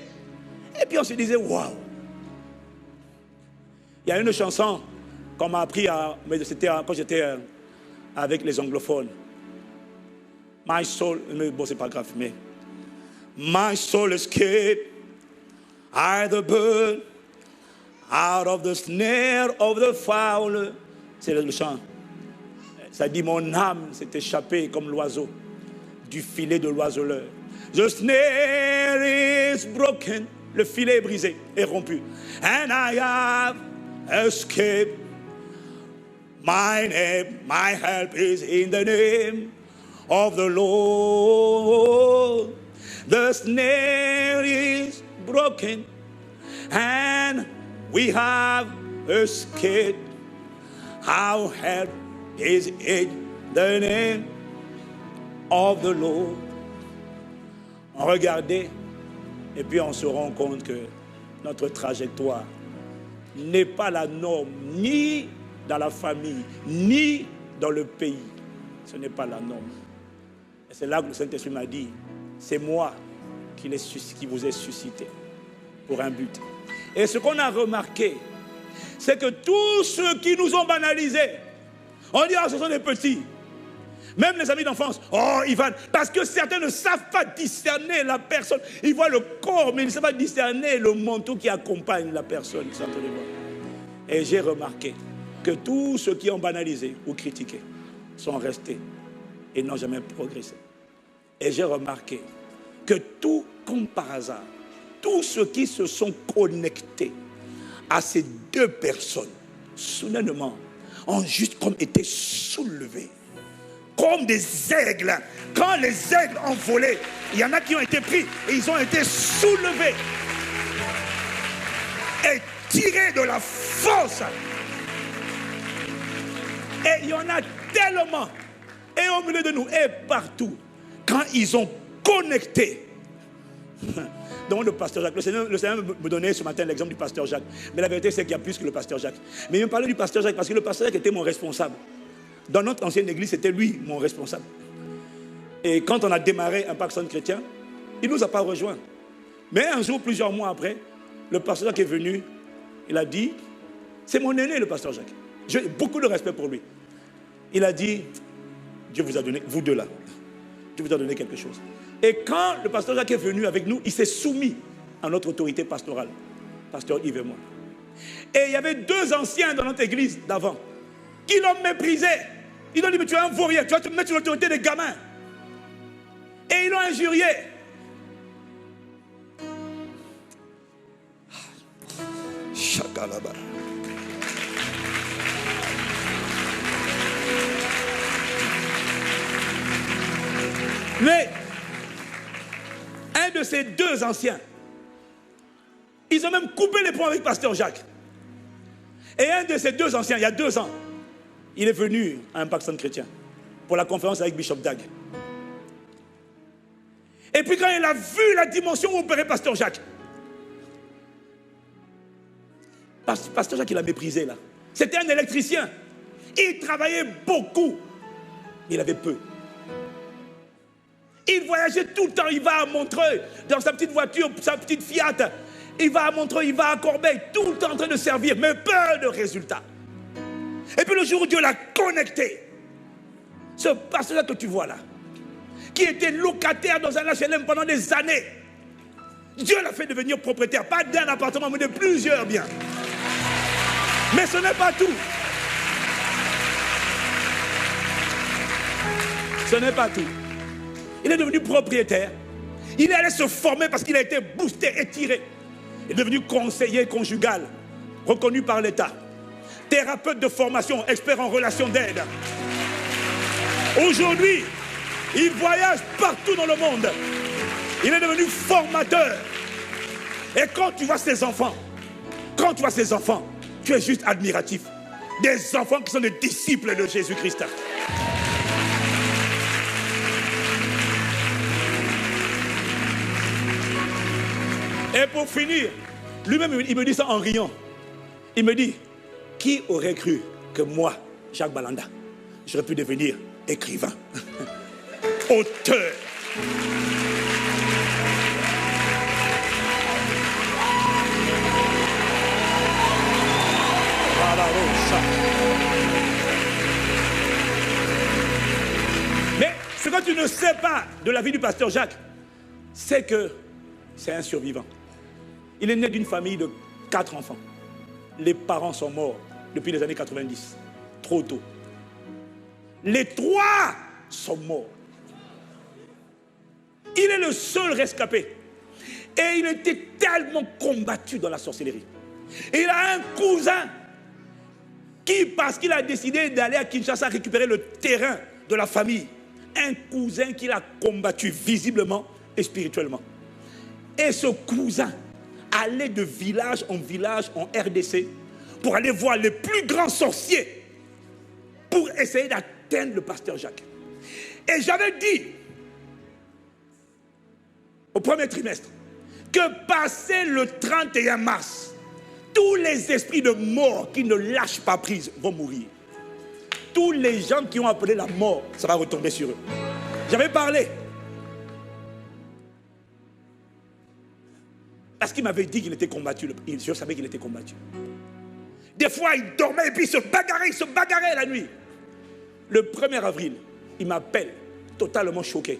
Speaker 1: et puis on se disait, waouh. Il y a une chanson qu'on m'a appris, mais c'était quand j'étais avec les anglophones. My soul, mais bon, c'est pas grave, mais my soul escaped out the bird, out of the snare of the fowler. C'est le chant. Ça dit, mon âme s'est échappée comme l'oiseau du filet de l'oiseleur. The snare is broken. Le filet est brisé, est rompu. And I have escaped. My name, my help is in the name of the Lord. The snare is broken, and we have escaped. Our help is in the name of the Lord. On regardait, et puis on se rend compte que notre trajectoire n'est pas la norme, ni dans la famille, ni dans le pays. Ce n'est pas la norme. Et c'est là que le Saint-Esprit m'a dit, c'est moi qui vous ai suscité pour un but. Et ce qu'on a remarqué, c'est que tous ceux qui nous ont banalisés, on dit, ce sont des petits. Même les amis d'enfance, Ivan, parce que certains ne savent pas discerner la personne. Ils voient le corps, mais ils ne savent pas discerner le manteau qui accompagne la personne. Et j'ai remarqué que tous ceux qui ont banalisé ou critiqué sont restés et n'ont jamais progressé. Et j'ai remarqué que tout, comme par hasard, tous ceux qui se sont connectés à ces deux personnes, soudainement, ont juste comme été soulevés. Comme des aigles. Quand les aigles ont volé, il y en a qui ont été pris et ils ont été soulevés et tirés de la force. Et il y en a tellement, et au milieu de nous, et partout, quand ils ont connecté. Donc le pasteur Jacques, le Seigneur me donnait ce matin l'exemple du pasteur Jacques. Mais la vérité, c'est qu'il y a plus que le pasteur Jacques. Mais il me parlait du pasteur Jacques parce que le pasteur Jacques était mon responsable Dans notre ancienne église, c'était lui, mon responsable. Et quand on a démarré un Impact Centre Chrétien, il ne nous a pas rejoints. Mais un jour, plusieurs mois après, le pasteur Jacques est venu. Il a dit, c'est mon aîné, le pasteur Jacques. J'ai beaucoup de respect pour lui. Il a dit, Dieu vous a donné, vous deux là, Dieu vous a donné quelque chose. Et quand le pasteur Jacques est venu avec nous, il s'est soumis à notre autorité pastorale, pasteur Yves et moi. Et il y avait 2 anciens dans notre église d'avant qui l'ont méprisé. Ils l'ont dit, mais tu es un vaurien, tu vas te mettre sur l'autorité des gamins. Et ils l'ont injurié. Chakalaba. Mais un de ces 2 anciens, ils ont même coupé les ponts avec pasteur Jacques. Et un de ces 2 anciens, il y a 2 ans, il est venu à Impact Centre Chrétien pour la conférence avec Bishop Dag. Et puis quand il a vu la dimension où opérait pasteur Jacques, pasteur Jacques, il a méprisé là. C'était un électricien. Il travaillait beaucoup. Il avait peu. Il voyageait tout le temps. Il va à Montreuil, dans sa petite voiture, sa petite Fiat. Il va à Montreuil, il va à Corbeil, tout le temps en train de servir, mais peu de résultats. Et puis le jour où Dieu l'a connecté, ce pasteur que tu vois là, qui était locataire dans un HLM pendant des années, Dieu l'a fait devenir propriétaire, pas d'un appartement, mais de plusieurs biens. Mais ce n'est pas tout. Ce n'est pas tout. Il est devenu propriétaire. Il est allé se former parce qu'il a été boosté, étiré. Il est devenu conseiller conjugal, reconnu par l'État. Thérapeute de formation, expert en relations d'aide. Aujourd'hui, il voyage partout dans le monde. Il est devenu formateur. Et quand tu vois ces enfants, tu es juste admiratif. Des enfants qui sont des disciples de Jésus-Christ. Et pour finir, lui-même, il me dit ça en riant. Il me dit, qui aurait cru que moi, Jacques Balanda, j'aurais pu devenir écrivain, auteur. Mais ce que tu ne sais pas de la vie du pasteur Jacques, c'est que c'est un survivant. Il est né d'une famille de 4 enfants. Les parents sont morts depuis les années 90, trop tôt. Les 3 sont morts. Il est le seul rescapé. Et il était tellement combattu dans la sorcellerie. Et il a un cousin qui, parce qu'il a décidé d'aller à Kinshasa récupérer le terrain de la famille, un cousin qu'il a combattu visiblement et spirituellement. Et ce cousin allait de village en RDC pour aller voir les plus grands sorciers pour essayer d'atteindre le pasteur Jacques. Et j'avais dit au premier trimestre que passé le 31 mars, tous les esprits de mort qui ne lâchent pas prise vont mourir. Tous les gens qui ont appelé la mort, ça va retomber sur eux. J'avais parlé. Parce qu'il m'avait dit qu'il était combattu. Je savais qu'il était combattu. Des fois, il dormait et puis il se bagarrait la nuit. Le 1er avril, il m'appelle, totalement choqué.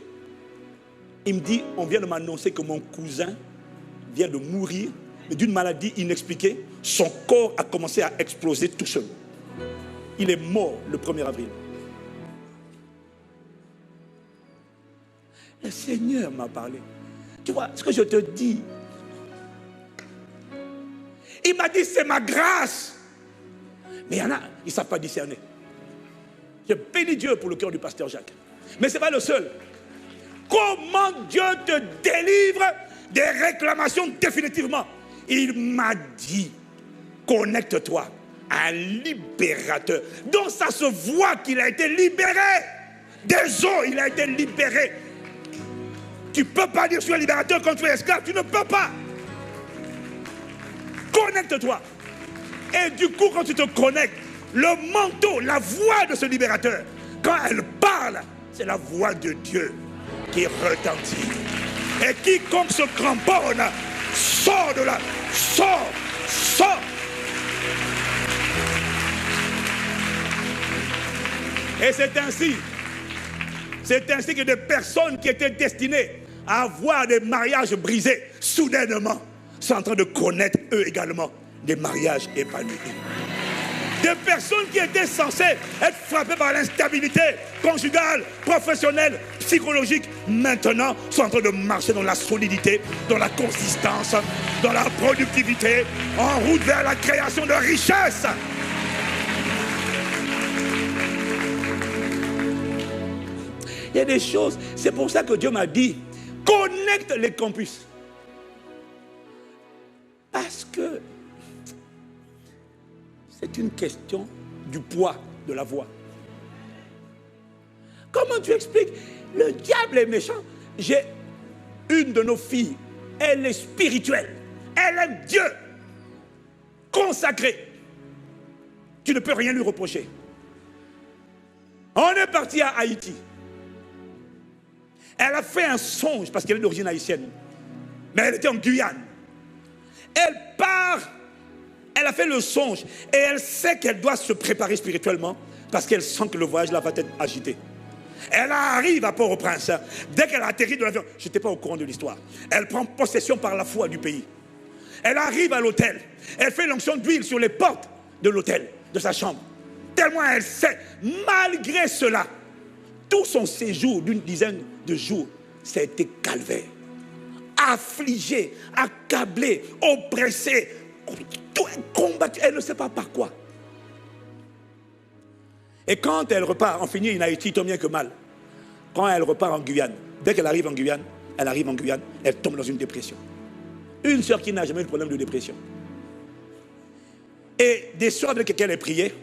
Speaker 1: Il me dit, on vient de m'annoncer que mon cousin vient de mourir d'une maladie inexpliquée. Son corps a commencé à exploser tout seul. Il est mort le 1er avril. Le Seigneur m'a parlé. Tu vois, ce que je te dis, il m'a dit, c'est ma grâce. Mais il y en a, ils ne savent pas discerner. Je bénis Dieu pour le cœur du pasteur Jacques. Mais ce n'est pas le seul. Comment Dieu te délivre des réclamations définitivement? Il m'a dit, connecte-toi à un libérateur. Donc ça se voit qu'il a été libéré. Des eaux, il a été libéré. Tu ne peux pas dire je suis un libérateur quand tu es esclave. Tu ne peux pas. Connecte-toi. Et du coup, quand tu te connectes, le manteau, la voix de ce libérateur, quand elle parle, c'est la voix de Dieu qui retentit. Et quiconque se cramponne, sort de là, sort. Et c'est ainsi que des personnes qui étaient destinées à avoir des mariages brisés, soudainement, sont en train de connaître eux également des mariages épanouis. Des personnes qui étaient censées être frappées par l'instabilité conjugale, professionnelle, psychologique, maintenant sont en train de marcher dans la solidité, dans la consistance, dans la productivité, en route vers la création de richesses. Il y a des choses, c'est pour ça que Dieu m'a dit, connecte les campus. Parce que c'est une question du poids de la voix. Comment tu expliques? Le diable est méchant. J'ai une de nos filles, elle est spirituelle, elle aime Dieu, consacrée. Tu ne peux rien lui reprocher. On est parti à Haïti. Elle a fait un songe, parce qu'elle est d'origine haïtienne, mais elle était en Guyane. Elle part, elle a fait le songe, et elle sait qu'elle doit se préparer spirituellement, parce qu'elle sent que le voyage là va être agité. Elle arrive à Port-au-Prince. Dès qu'elle atterrit de l'avion, je n'étais pas au courant de l'histoire, elle prend possession par la foi du pays. Elle arrive à l'hôtel, elle fait l'onction d'huile sur les portes de l'hôtel, de sa chambre. Tellement elle sait, malgré cela, tout son séjour d'une dizaine de jours, ça a été calvaire. Affligée, accablée, oppressée, combattue, elle ne sait pas par quoi. Et quand elle repart, on finit en Haïti, tant bien que mal. Quand elle repart en Guyane, dès qu'elle arrive en Guyane, elle tombe dans une dépression. Une sœur qui n'a jamais eu de problème de dépression. Et des sœurs avec lesquelles elle priait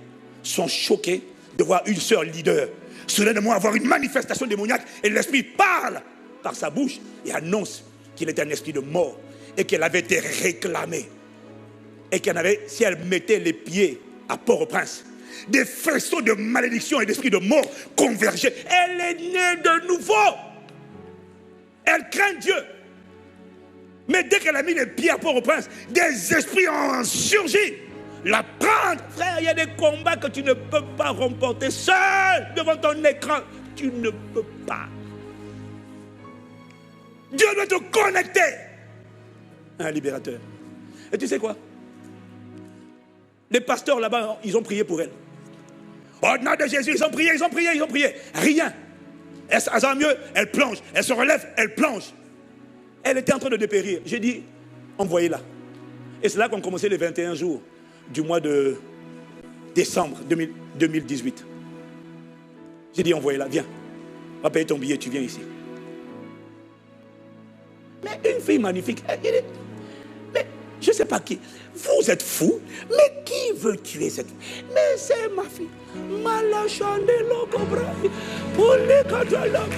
Speaker 1: sont choquées de voir une sœur leader soudainement avoir une manifestation démoniaque, et l'esprit parle par sa bouche et annonce qu'il était un esprit de mort et qu'elle avait été réclamée. Et qu'elle avait, si elle mettait les pieds à Port-au-Prince, des faisceaux de malédiction et d'esprit de mort convergeaient. Elle est née de nouveau. Elle craint Dieu. Mais dès qu'elle a mis les pieds à Port-au-Prince, des esprits ont surgi. La prendre, frère, il y a des combats que tu ne peux pas remporter seul devant ton écran. Tu ne peux pas. Dieu doit te connecter à un libérateur. Et tu sais quoi? Les pasteurs là-bas, ils ont prié pour elle. Au nom de Jésus, ils ont prié. Rien. Elle sent mieux, elle plonge. Elle se relève, elle plonge. Elle était en train de dépérir. J'ai dit, envoyez-la. Et c'est là qu'ont commencé les 21 jours du mois de décembre 2018. J'ai dit, envoyez-la, viens. On va payer ton billet, tu viens ici. Mais une fille magnifique, elle dit, mais je ne sais pas qui. Vous êtes fou, mais qui veut tuer cette fille? Mais c'est ma fille. Malachandelo cobra. Pour les cadres.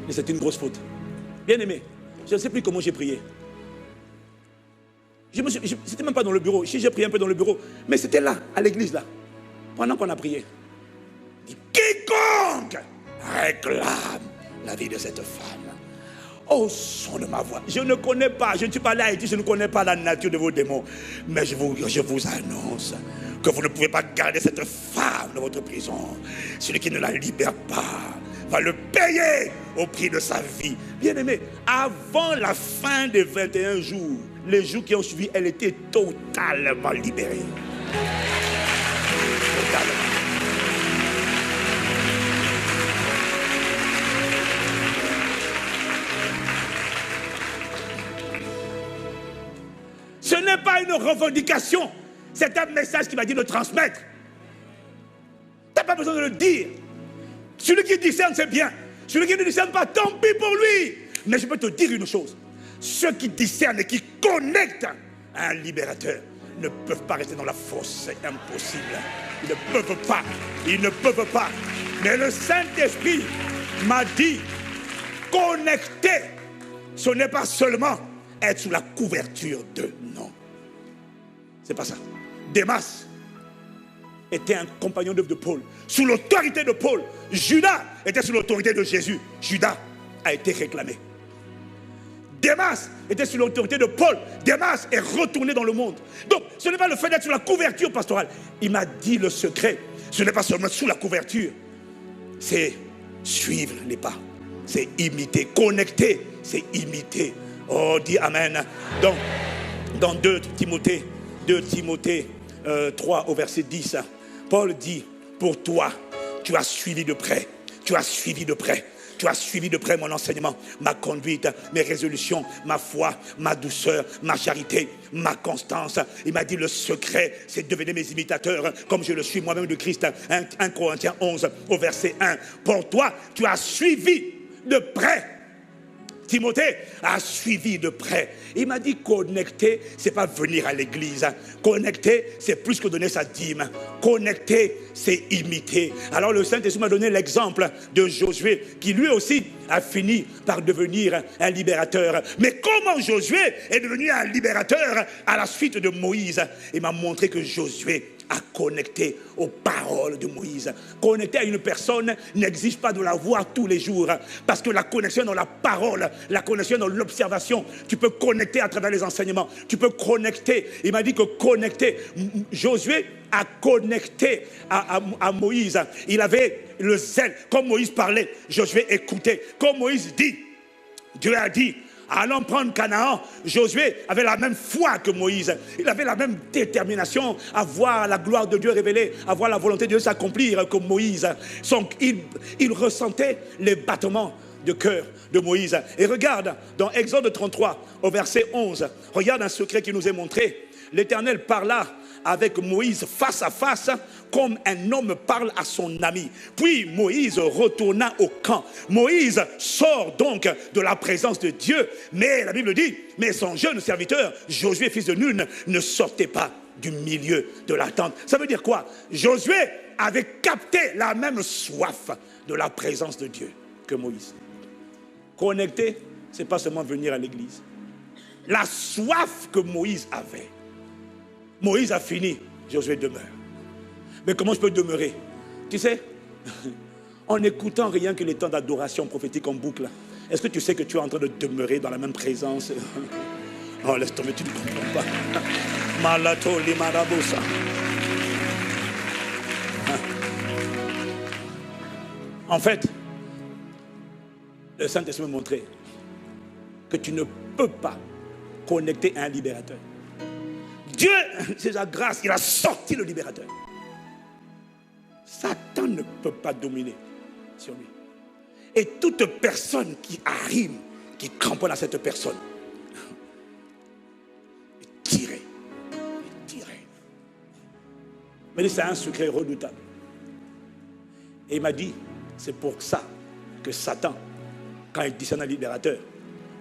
Speaker 1: Mais c'est une grosse faute. Bien aimé, je ne sais plus comment j'ai prié. C'était même pas dans le bureau. Si j'ai prié un peu dans le bureau, mais c'était là, à l'église là, pendant qu'on a prié. Quiconque réclame la vie de cette femme, au son de ma voix. Je ne connais pas, je ne suis pas là et je ne connais pas la nature de vos démons. Mais je vous annonce que vous ne pouvez pas garder cette femme dans votre prison. Celui qui ne la libère pas va le payer au prix de sa vie. Bien aimé, avant la fin des 21 jours, les jours qui ont suivi, elle était totalement libérée. Totalement. Ce n'est pas une revendication, c'est un message qui m'a dit de transmettre. Tu n'as pas besoin de le dire. Celui qui discerne, c'est bien. Celui qui ne discerne pas, tant pis pour lui. Mais je peux te dire une chose. Ceux qui discernent et qui connectent à un libérateur ne peuvent pas rester dans la fosse. C'est impossible. Ils ne peuvent pas. Ils ne peuvent pas. Mais le Saint-Esprit m'a dit, connecter, ce n'est pas seulement être sous la couverture de. Non. C'est pas ça. Démas était un compagnon d'œuvre de Paul. Sous l'autorité de Paul, Judas était sous l'autorité de Jésus. Judas a été réclamé. Démas était sous l'autorité de Paul. Démas est retourné dans le monde. Donc, ce n'est pas le fait d'être sous la couverture pastorale. Il m'a dit le secret. Ce n'est pas seulement sous la couverture. C'est suivre les pas. C'est imiter. Connecter, c'est imiter. Oh, dis Amen. Donc, dans 2 Timothée 3 au verset 10, Paul dit, pour toi, tu as suivi de près. Tu as suivi de près. Tu as suivi de près mon enseignement, ma conduite, mes résolutions, ma foi, ma douceur, ma charité, ma constance. Il m'a dit le secret, c'est de devenir mes imitateurs, comme je le suis moi-même de Christ. 1 Corinthiens 11 au verset 1. Pour toi, tu as suivi de près. Timothée a suivi de près. Il m'a dit connecter, c'est pas venir à l'église. Connecter, c'est plus que donner sa dîme. Connecter, c'est imiter. Alors le Saint-Esprit m'a donné l'exemple de Josué, qui lui aussi a fini par devenir un libérateur. Mais comment Josué est devenu un libérateur à la suite de Moïse? Il m'a montré que Josué a connecté aux paroles de Moïse. Connecter à une personne n'exige pas de la voir tous les jours, parce que la connexion dans la parole, la connexion dans l'observation, tu peux connecter à travers les enseignements, tu peux connecter. Il m'a dit que connecter, Josué a connecté à Moïse. Il avait le zèle. Comme Moïse parlait, Josué écoutait. Comme Moïse dit, Dieu a dit, allons prendre Canaan. Josué avait la même foi que Moïse. Il avait la même détermination à voir la gloire de Dieu révélée, à voir la volonté de Dieu s'accomplir que Moïse. Il ressentait les battements de cœur de Moïse. Et regarde, dans Exode 33, au verset 11, regarde un secret qui nous est montré. L'Éternel parla avec Moïse face à face, comme un homme parle à son ami. Puis Moïse retourna au camp. Moïse sort donc de la présence de Dieu, mais la Bible dit, mais son jeune serviteur, Josué, fils de Nun, ne sortait pas du milieu de la tente. Ça veut dire quoi? Josué avait capté la même soif de la présence de Dieu que Moïse. Connecter, c'est pas seulement venir à l'église. La soif que Moïse avait. Moïse a fini, Josué demeure. Mais comment je peux demeurer? Tu sais, en écoutant rien que les temps d'adoration prophétique en boucle, est-ce que tu sais que tu es en train de demeurer dans la même présence? Oh, laisse tomber, tu ne comprends pas. Malato limarabosa. En fait, le Saint-Esprit m'a montré que tu ne peux pas connecter à un libérateur. Dieu, c'est sa grâce, il a sorti le libérateur. Satan ne peut pas dominer sur lui. Et toute personne qui arrive, qui cramponne à cette personne, est tirée. Mais c'est un secret redoutable. Et il m'a dit, c'est pour ça que Satan, quand il discerne un libérateur,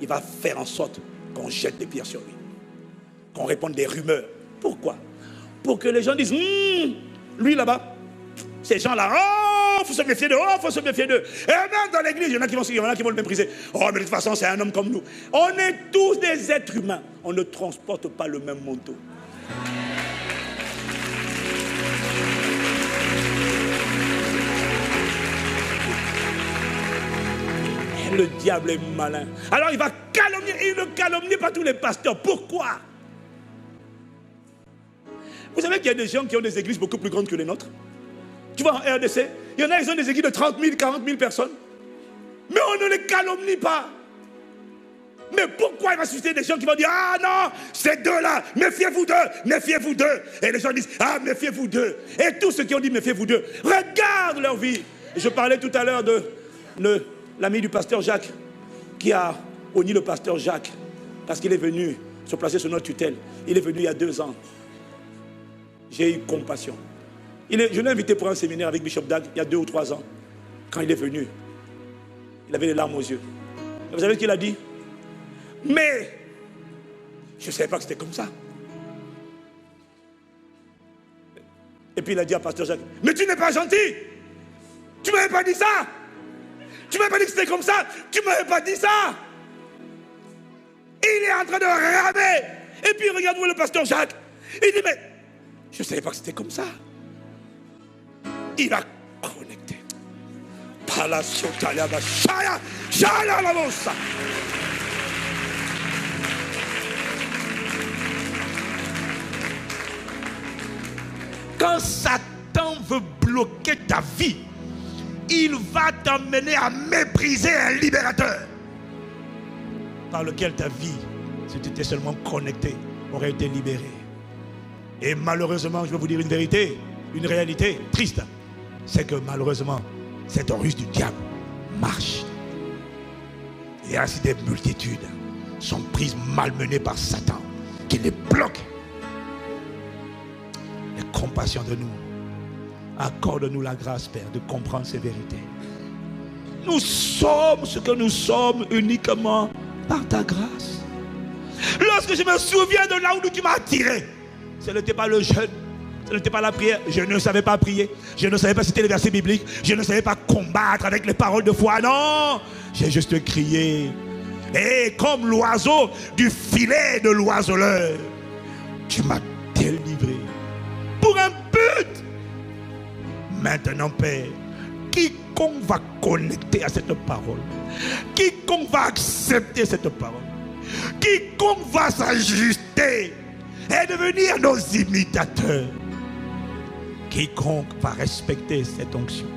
Speaker 1: il va faire en sorte qu'on jette des pierres sur lui. Qu'on réponde des rumeurs. Pourquoi? Pour que les gens disent, lui là-bas, ces gens-là, oh, il faut se méfier d'eux, oh, il faut se méfier d'eux. Et même dans l'église, il y en a qui vont le mépriser. Oh, mais de toute façon, c'est un homme comme nous. On est tous des êtres humains. On ne transporte pas le même manteau. Et le diable est malin. Alors il va calomnier, et il ne calomnie pas tous les pasteurs. Pourquoi? Vous savez qu'il y a des gens qui ont des églises beaucoup plus grandes que les nôtres. Tu vois, en RDC, il y en a, ils ont des églises de 30 000, 40 000 personnes. Mais on ne les calomnie pas. Mais pourquoi il va susciter des gens qui vont dire, ah non, ces deux-là, méfiez-vous d'eux, méfiez-vous d'eux. Et les gens disent, ah, méfiez-vous d'eux. Et tous ceux qui ont dit, méfiez-vous d'eux, regarde leur vie. Je parlais tout à l'heure de l'ami du pasteur Jacques, qui a honni le pasteur Jacques, parce qu'il est venu se placer sous notre tutelle. Il est venu il y a 2 ans. J'ai eu compassion. Je l'ai invité pour un séminaire avec Bishop Dag il y a 2 ou 3 ans. Quand il est venu, il avait les larmes aux yeux. Et vous savez ce qu'il a dit? Mais je ne savais pas que c'était comme ça. Et puis il a dit à pasteur Jacques, mais tu n'es pas gentil. Tu ne m'avais pas dit ça. Tu ne m'avais pas dit que c'était comme ça. Tu ne m'avais pas dit ça. Il est en train de ramer. Et puis regarde-vous le pasteur Jacques. Il dit, mais je ne savais pas que c'était comme ça. Il a connecté. Quand Satan veut bloquer ta vie, il va t'emmener à mépriser un libérateur par lequel ta vie, si tu étais seulement connecté, aurait été libérée. Et malheureusement, je vais vous dire une vérité, une réalité triste, c'est que malheureusement, cette ruse du diable marche. Et ainsi des multitudes sont prises malmenées par Satan, qui les bloque. Aie compassion de nous. Accorde-nous la grâce, Père, de comprendre ces vérités. Nous sommes ce que nous sommes uniquement par ta grâce. Lorsque je me souviens de là où tu m'as attiré, ce n'était pas le jeûne, ce n'était pas la prière. Je ne savais pas prier, je ne savais pas citer les versets bibliques, je ne savais pas combattre avec les paroles de foi. Non, j'ai juste crié. Et comme l'oiseau du filet de l'oiseleur, tu m'as délivré pour un but. Maintenant, Père, quiconque va connecter à cette parole, quiconque va accepter cette parole, quiconque va s'ajuster et devenir nos imitateurs, quiconque va respecter cette onction,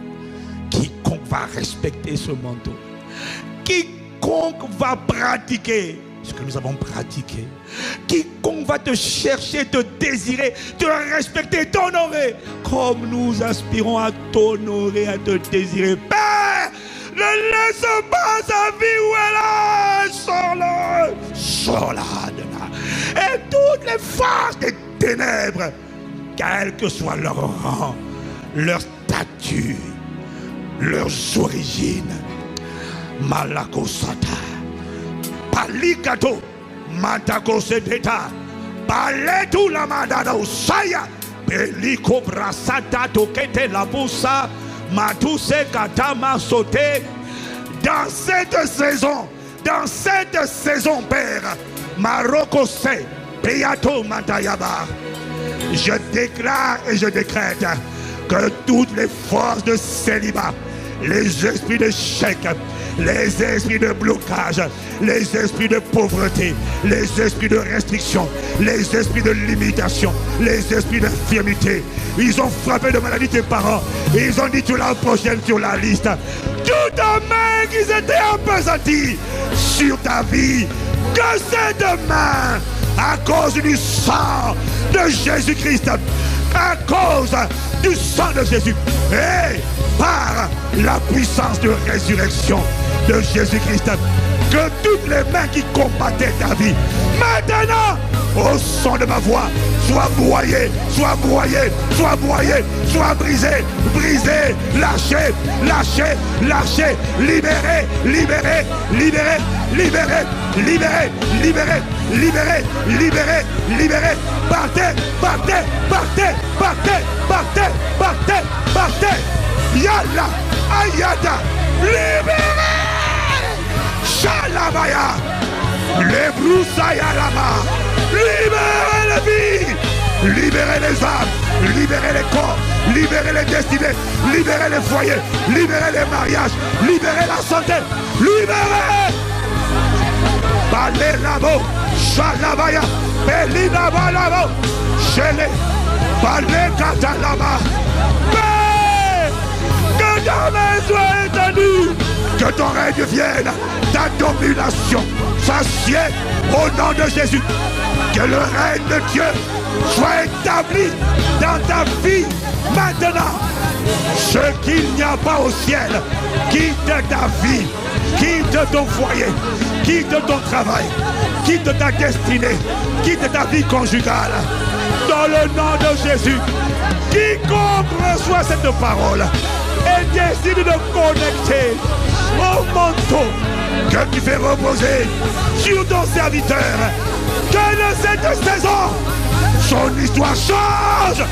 Speaker 1: quiconque va respecter ce manteau, quiconque va pratiquer ce que nous avons pratiqué, quiconque va te chercher, te désirer, te respecter, t'honorer, comme nous aspirons à t'honorer, à te désirer. Père, ne laisse pas sa vie où elle est. Sors-le, sors-la de là. Et toutes les forces des ténèbres, quel que soit leur rang, leur statut, leurs origines, Malakosata, Palikato, Matako Sebeta, Paletu la Madana Usaya, Peliko Brasata Tokete la Boussa, Matuse Katama Sauté. Dans cette saison, Père, Maroko Se, Priato Matayaba, je déclare et je décrète que toutes les forces de célibat, les esprits d'échec, les esprits de blocage, les esprits de pauvreté, les esprits de restriction, les esprits de limitation, les esprits d'infirmité, ils ont frappé de maladie tes parents, ils ont dit tu la prochaine sur la liste. Toute main qui s'était appesantie sur ta vie, que cette main, à cause du sang de Jésus-Christ, à cause du sang de Jésus, et par la puissance de résurrection de Jésus-Christ, que toutes les mains qui combattaient ta vie, maintenant, au son de ma voix, soient broyées, soient broyées, soient broyées, soient brisées, brisées, lâchées, lâchées, lâchées, libérées, libérées, libérées, libérées, libérées, libérées, libérées, libérées, libérées, partez, partez, partez, partez, partez, partez, partez, yalla, ayada, libérez, Shalabaya, les broussailles à la main, libérez les vies, libérez les âmes, libérez les corps, libérez les destinées, libérez les foyers, libérez les mariages, libérez la santé, libérez. Balé labo, Shalabaya, Belina balabo, Shele, Balé katalama. Que ta main soit étendue, que ton règne vienne, ta domination s'assied au nom de Jésus. Que le règne de Dieu soit établi dans ta vie maintenant. Ce qu'il n'y a pas au ciel, quitte ta vie, quitte ton foyer, quitte ton travail, quitte ta destinée, quitte ta vie conjugale. Dans le nom de Jésus, quiconque reçoit cette parole et décide de connecter au manteau que tu fais reposer sur ton serviteur, que de cette saison, son histoire change,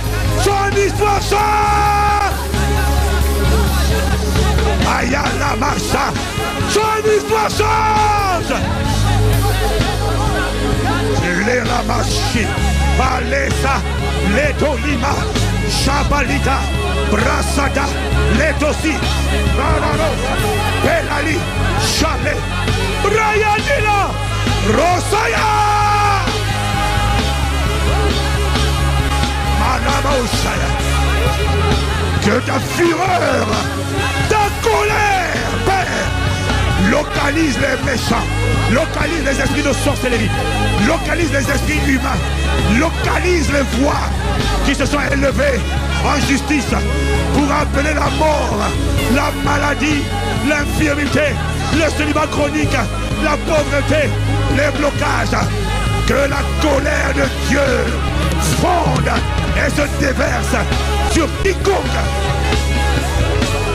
Speaker 1: son histoire change. Ayala Marcha, son histoire change. les Ramashi, Balesa, Letolima, Shabalita, Brasada, Letosi, Bararo, Belali, Chalet, Brianila, Rosaya, Malamausaya. Que ta fureur, ta colère, Père, localise les méchants, localise les esprits de sorcellerie, localise les esprits humains, localise les voix qui se sont élevées en justice pour appeler la mort, la maladie, l'infirmité, le célibat chronique, la pauvreté, les blocages. Que la colère de Dieu fonde et se déverse sur quiconque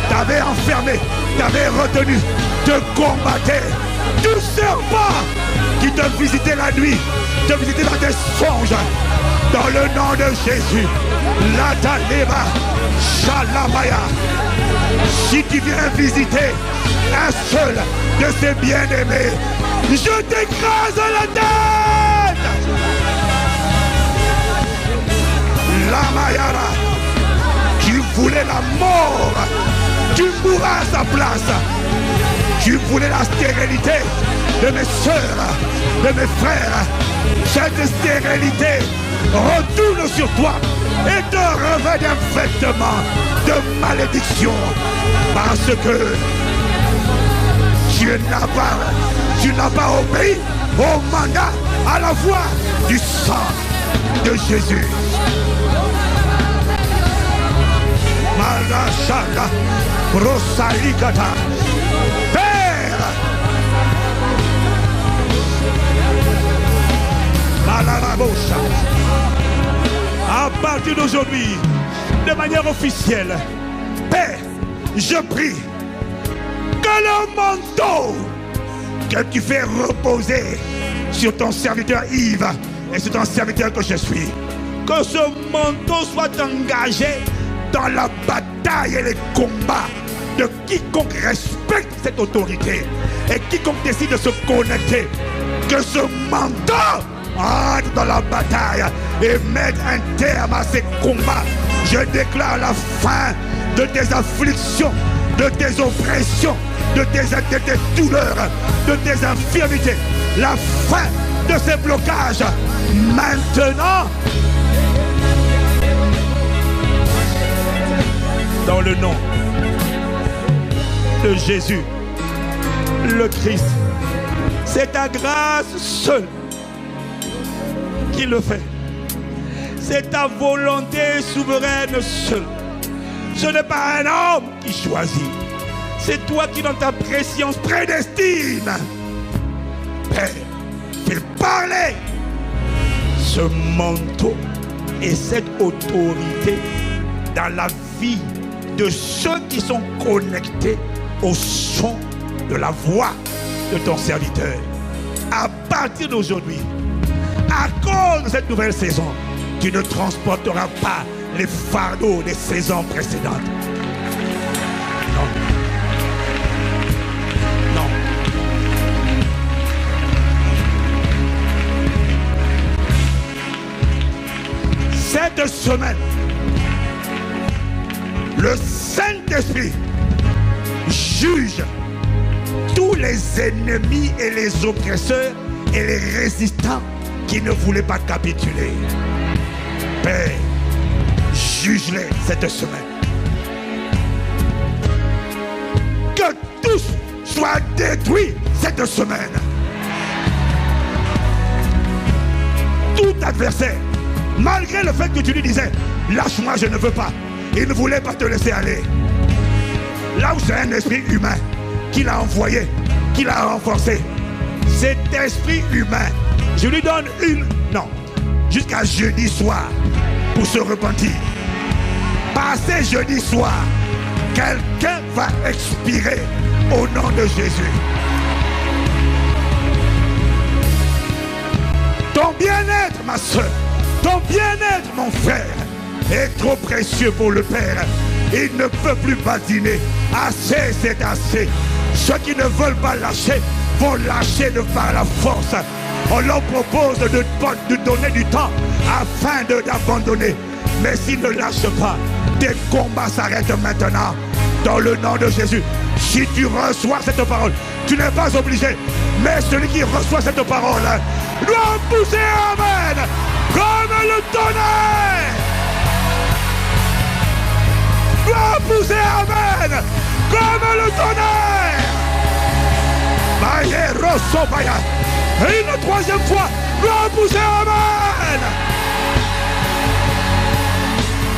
Speaker 1: t'avait enfermé, t'avait retenu, te combattait. Tout serpent qui te visitait la nuit, te visitait dans tes songes, dans le nom de Jésus. Lataleba, Shalamaya. Si tu viens visiter un seul de ses bien-aimés, je t'écrase la tête. La Mayara, tu voulais la mort, tu mourras à sa place. Tu voulais la stérilité de mes soeurs, de mes frères. Cette stérilité retourne sur toi et te revêt d'un vêtement de malédiction. Parce que tu n'as pas obéi au mandat, à la voix du sang de Jésus. Malachada, Rosalikata, Père, Malarabosa. À partir d'aujourd'hui, de manière officielle, Père, je prie que le manteau que tu fais reposer sur ton serviteur Yves et sur ton serviteur que je suis, que ce manteau soit engagé dans la bataille et les combats de quiconque respecte cette autorité et quiconque décide de se connecter. Que ce manteau entre dans la bataille et mette un terme à ces combats. Je déclare la fin de tes afflictions, de tes oppressions, de tes douleurs, de tes infirmités. La fin de ces blocages. Maintenant, dans le nom de Jésus, le Christ, c'est ta grâce seule qui le fait. C'est ta volonté souveraine seule. Ce n'est pas un homme qui choisit. C'est toi qui, dans ta préscience, prédestine. Père, fais parler ce manteau et cette autorité dans la vie de ceux qui sont connectés au son de la voix de ton serviteur. À partir d'aujourd'hui, à cause de cette nouvelle saison, tu ne transporteras pas les fardeaux des saisons précédentes. Non. Non. Cette semaine, le Saint-Esprit juge tous les ennemis et les oppresseurs et les résistants qui ne voulaient pas capituler. Père, juge-les cette semaine. Que tous soient détruits cette semaine. Tout adversaire, malgré le fait que tu lui disais, lâche-moi, je ne veux pas. Il ne voulait pas te laisser aller. Là où c'est un esprit humain qu'il a envoyé, qu'il a renforcé, cet esprit humain, je lui donne jusqu'à jeudi soir pour se repentir. Passé jeudi soir, quelqu'un va expirer au nom de Jésus. Ton bien-être, ma soeur, ton bien-être, mon frère, est trop précieux pour le Père. Il ne peut plus badiner. Assez, c'est assez. Ceux qui ne veulent pas lâcher vont lâcher de par la force. On leur propose de donner du temps afin d'abandonner. Mais s'ils ne lâchent pas, tes combats s'arrêtent maintenant. Dans le nom de Jésus. Si tu reçois cette parole, tu n'es pas obligé. Mais celui qui reçoit cette parole doit pousser Amen comme le tonnerre. Doit pousser Amen comme le tonnerre. Et une troisième fois, doit pousser Amen.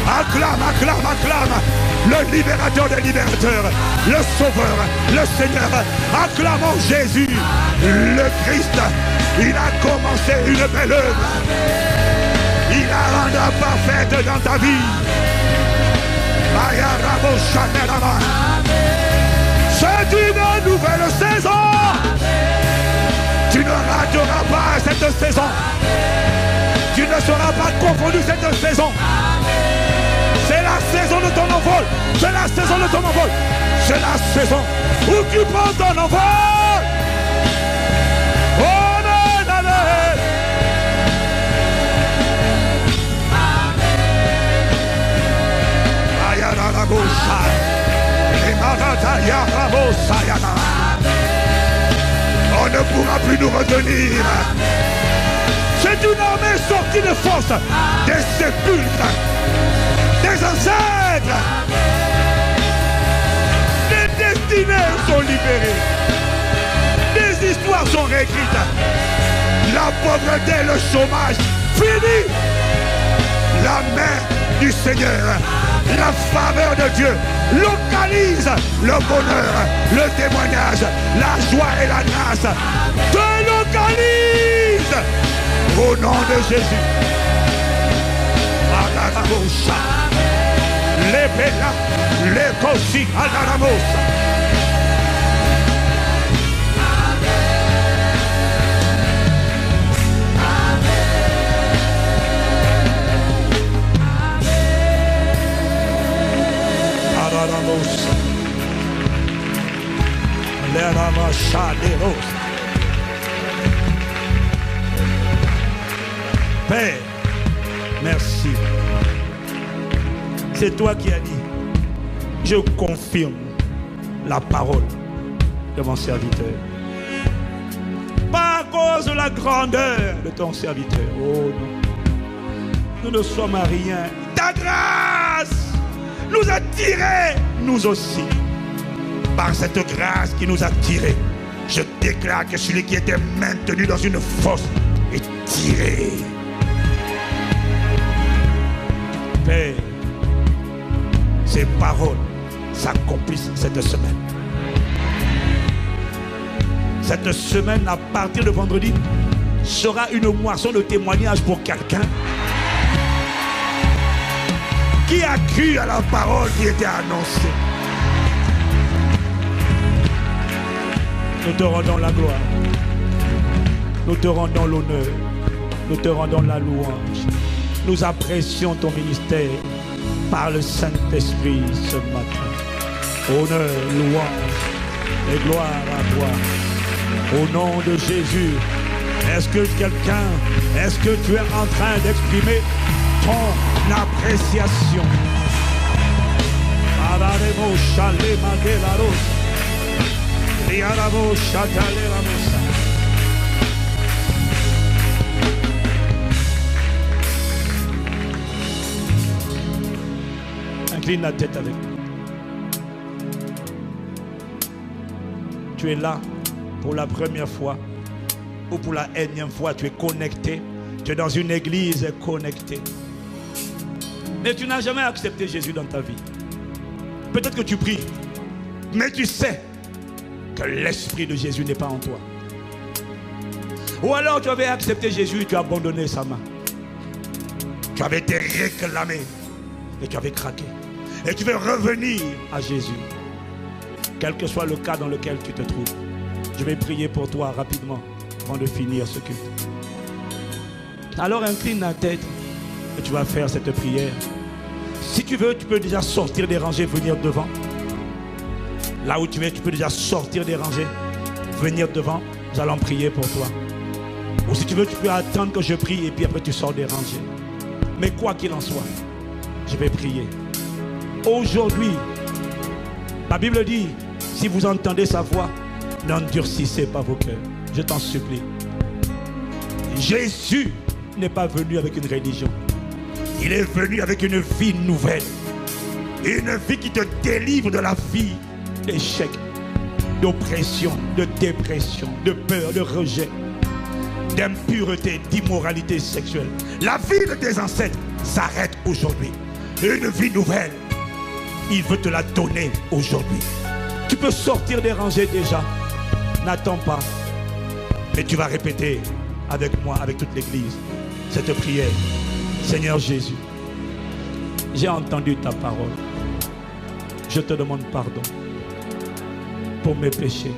Speaker 1: Acclame, acclame, acclame le libérateur des libérateurs, le sauveur, le Seigneur. Acclamons Jésus, le Christ. Il a commencé une belle œuvre. Il la rendra parfaite dans ta vie. C'est une nouvelle saison. Tu ne rateras pas cette saison. Tu ne seras pas confondu cette saison. C'est la saison de ton envol. C'est la saison de ton envol. C'est la saison où tu prends ton envol. Amen, amen. On ne pourra plus nous retenir. C'est une armée sortie de force des sépulcres, des ancêtres. Des destinées sont libérées. Des histoires sont réécrites. La pauvreté, le chômage, fini. La main du Seigneur, la faveur de Dieu localise le bonheur, le témoignage, la joie et la grâce. Te localise au nom de Jésus. Les Béla, les Kossi, Alaramosa. Alaramosa. Alaramosa de Rosa. Père, merci. C'est toi qui as dit, je confirme la parole de mon serviteur. Pas à cause de la grandeur de ton serviteur. Oh non. Nous ne sommes à rien. Ta grâce nous a tirés, nous aussi. Par cette grâce qui nous a tirés, je déclare que celui qui était maintenu dans une fosse est tiré. Père, ces paroles s'accomplissent cette semaine. Cette semaine, à partir de vendredi, sera une moisson de témoignages pour quelqu'un qui a cru à la parole qui était annoncée. Nous te rendons la gloire. Nous te rendons l'honneur. Nous te rendons la louange. Nous apprécions ton ministère par le Saint-Esprit ce matin. Honneur, louange et gloire à toi. Au nom de Jésus, est-ce que tu es en train d'exprimer ton appréciation? Incline la tête avec nous. Tu es là pour la première fois ou pour la énième fois. Tu es connecté. Tu es dans une église connectée. Mais tu n'as jamais accepté Jésus dans ta vie. Peut-être que tu pries, mais tu sais que l'Esprit de Jésus n'est pas en toi. Ou alors tu avais accepté Jésus et tu as abandonné sa main. Tu avais été réclamé et tu avais craqué. Et tu veux revenir à Jésus. Quel que soit le cas dans lequel tu te trouves. Je vais prier pour toi rapidement avant de finir ce culte. Alors incline la tête et tu vas faire cette prière. Si tu veux, tu peux déjà sortir des rangées, venir devant. Là où tu es, tu peux déjà sortir des rangées, venir devant. Nous allons prier pour toi. Ou si tu veux, tu peux attendre que je prie et puis après tu sors des rangées. Mais quoi qu'il en soit, je vais prier. Aujourd'hui, la Bible dit, si vous entendez sa voix, n'endurcissez pas vos cœurs. Je t'en supplie. Jésus n'est pas venu avec une religion. Il est venu avec une vie nouvelle. Une vie qui te délivre de la vie d'échec, d'oppression, de dépression, de peur, de rejet, d'impureté, d'immoralité sexuelle. La vie de tes ancêtres s'arrête aujourd'hui. Une vie nouvelle, il veut te la donner aujourd'hui. Tu peux sortir des rangées déjà. N'attends pas. Mais tu vas répéter avec moi, avec toute l'église, cette prière. Seigneur Jésus, j'ai entendu ta parole. Je te demande pardon pour mes péchés,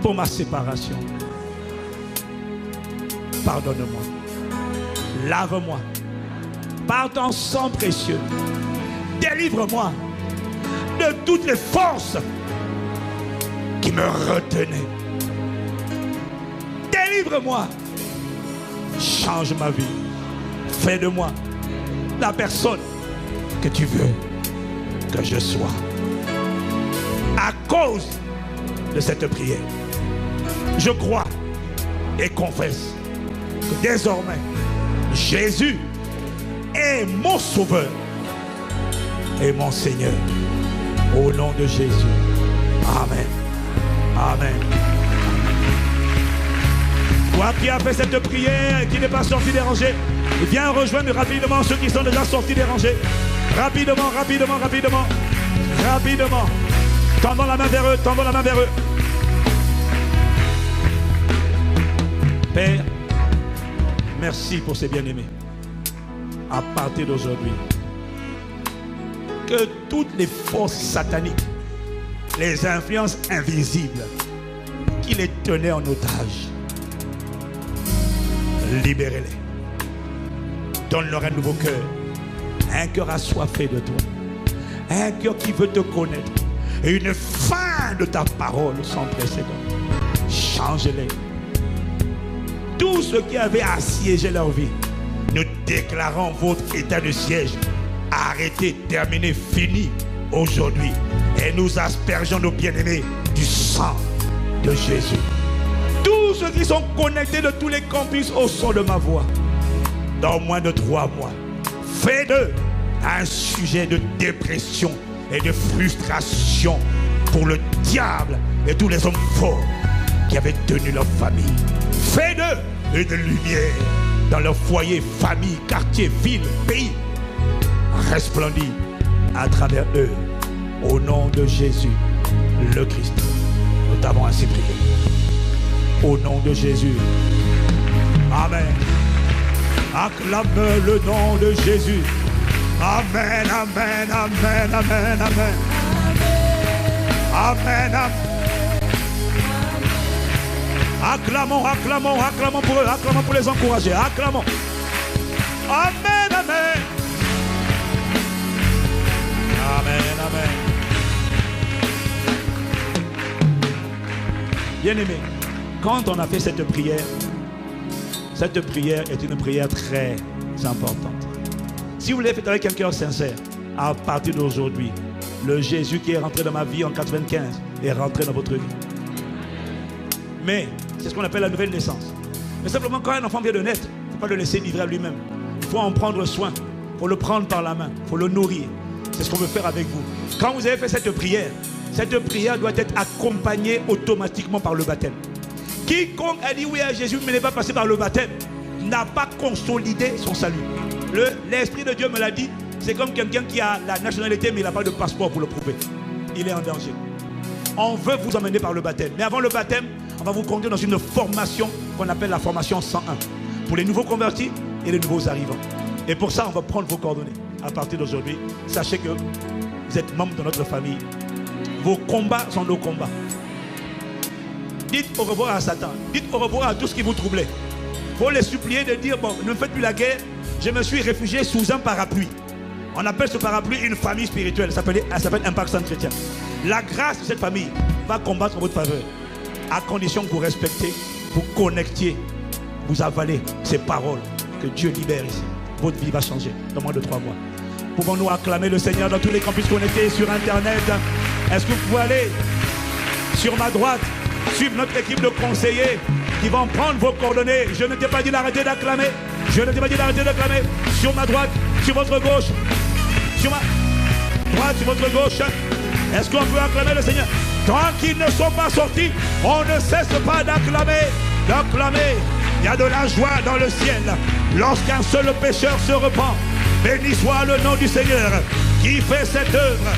Speaker 1: pour ma séparation. Pardonne-moi. Lave-moi par ton sang précieux. Délivre-moi de toutes les forces qui me retenaient. Délivre-moi. Change ma vie. Fais de moi la personne que tu veux que je sois. À cause de cette prière, je crois et confesse que désormais, Jésus est mon sauveur et mon Seigneur. Au nom de Jésus. Amen. Amen. Toi qui as fait cette prière et qui n'est pas sorti des rangées, viens rejoindre rapidement ceux qui sont déjà sortis des rangées. Rapidement, rapidement, rapidement. Rapidement. Tendons la main vers eux, tendons la main vers eux. Père, merci pour ces bien-aimés. À partir d'aujourd'hui, que toutes les forces sataniques, les influences invisibles qui les tenaient en otage, libérez-les. Donne-leur un nouveau cœur, un cœur assoiffé de toi, un cœur qui veut te connaître et une faim de ta parole sans précédent. Change-les. Tous ceux qui avaient assiégé leur vie, nous déclarons votre état de siège arrêté, terminé, fini aujourd'hui. Et nous aspergeons nos bien-aimés du sang de Jésus. Tous ceux qui sont connectés de tous les campus au son de ma voix, dans moins de 3 mois, fais d'eux un sujet de dépression et de frustration pour le diable et tous les hommes forts qui avaient tenu leur famille. Fais d'eux une lumière dans leur foyer, famille, quartier, ville, pays. Resplendis à travers eux. Au nom de Jésus, le Christ. Nous t'avons ainsi prié. Au nom de Jésus. Amen. Acclame le nom de Jésus. Amen, amen, amen, amen, amen. Amen, amen. Acclamons, acclamons, acclamons pour eux, acclamons pour les encourager, acclamons. Amen, amen. Amen, amen. Bien-aimés, quand on a fait cette prière est une prière très importante. Si vous l'avez fait avec un cœur sincère, à partir d'aujourd'hui, le Jésus qui est rentré dans ma vie en 95 est rentré dans votre vie. Mais c'est ce qu'on appelle la nouvelle naissance. Mais simplement, quand un enfant vient de naître, il ne faut pas le laisser livrer à lui-même. Il faut en prendre soin. Il faut le prendre par la main. Il faut le nourrir. C'est ce qu'on veut faire avec vous. Quand vous avez fait cette prière doit être accompagnée automatiquement par le baptême. Quiconque a dit oui à Jésus mais n'est pas passé par le baptême n'a pas consolidé son salut. L'Esprit de Dieu me l'a dit. C'est comme quelqu'un qui a la nationalité mais il n'a pas de passeport pour le prouver. Il est en danger. On veut vous emmener par le baptême. Mais avant le baptême, on va vous conduire dans une formation qu'on appelle la formation 101. Pour les nouveaux convertis et les nouveaux arrivants. Et pour ça, on va prendre vos coordonnées. À partir d'aujourd'hui, sachez que vous êtes membre de notre famille. Vos combats sont nos combats. Dites au revoir à Satan. Dites au revoir à tout ce qui vous troublait. Il faut les supplier de dire, bon, ne me faites plus la guerre. Je me suis réfugié sous un parapluie. On appelle ce parapluie une famille spirituelle. Elle s'appelle Impact Centre Chrétien. La grâce de cette famille va combattre en votre faveur. À condition que vous respectez vous connectiez, vous avalez ces paroles que Dieu libère ici. Votre vie va changer dans moins de 3 mois. Pouvons-nous acclamer le Seigneur dans tous les campus connectés sur Internet? Est-ce que vous pouvez aller sur ma droite, suivre notre équipe de conseillers qui vont prendre vos coordonnées? Je ne t'ai pas dit d'arrêter d'acclamer. Je ne t'ai pas dit d'arrêter d'acclamer. Sur ma droite, sur votre gauche. Sur ma droite, sur votre gauche. Est-ce qu'on peut acclamer le Seigneur? Tant qu'ils ne sont pas sortis, on ne cesse pas d'acclamer. D'acclamer. Il y a de la joie dans le ciel lorsqu'un seul pécheur se repent. Béni soit le nom du Seigneur qui fait cette œuvre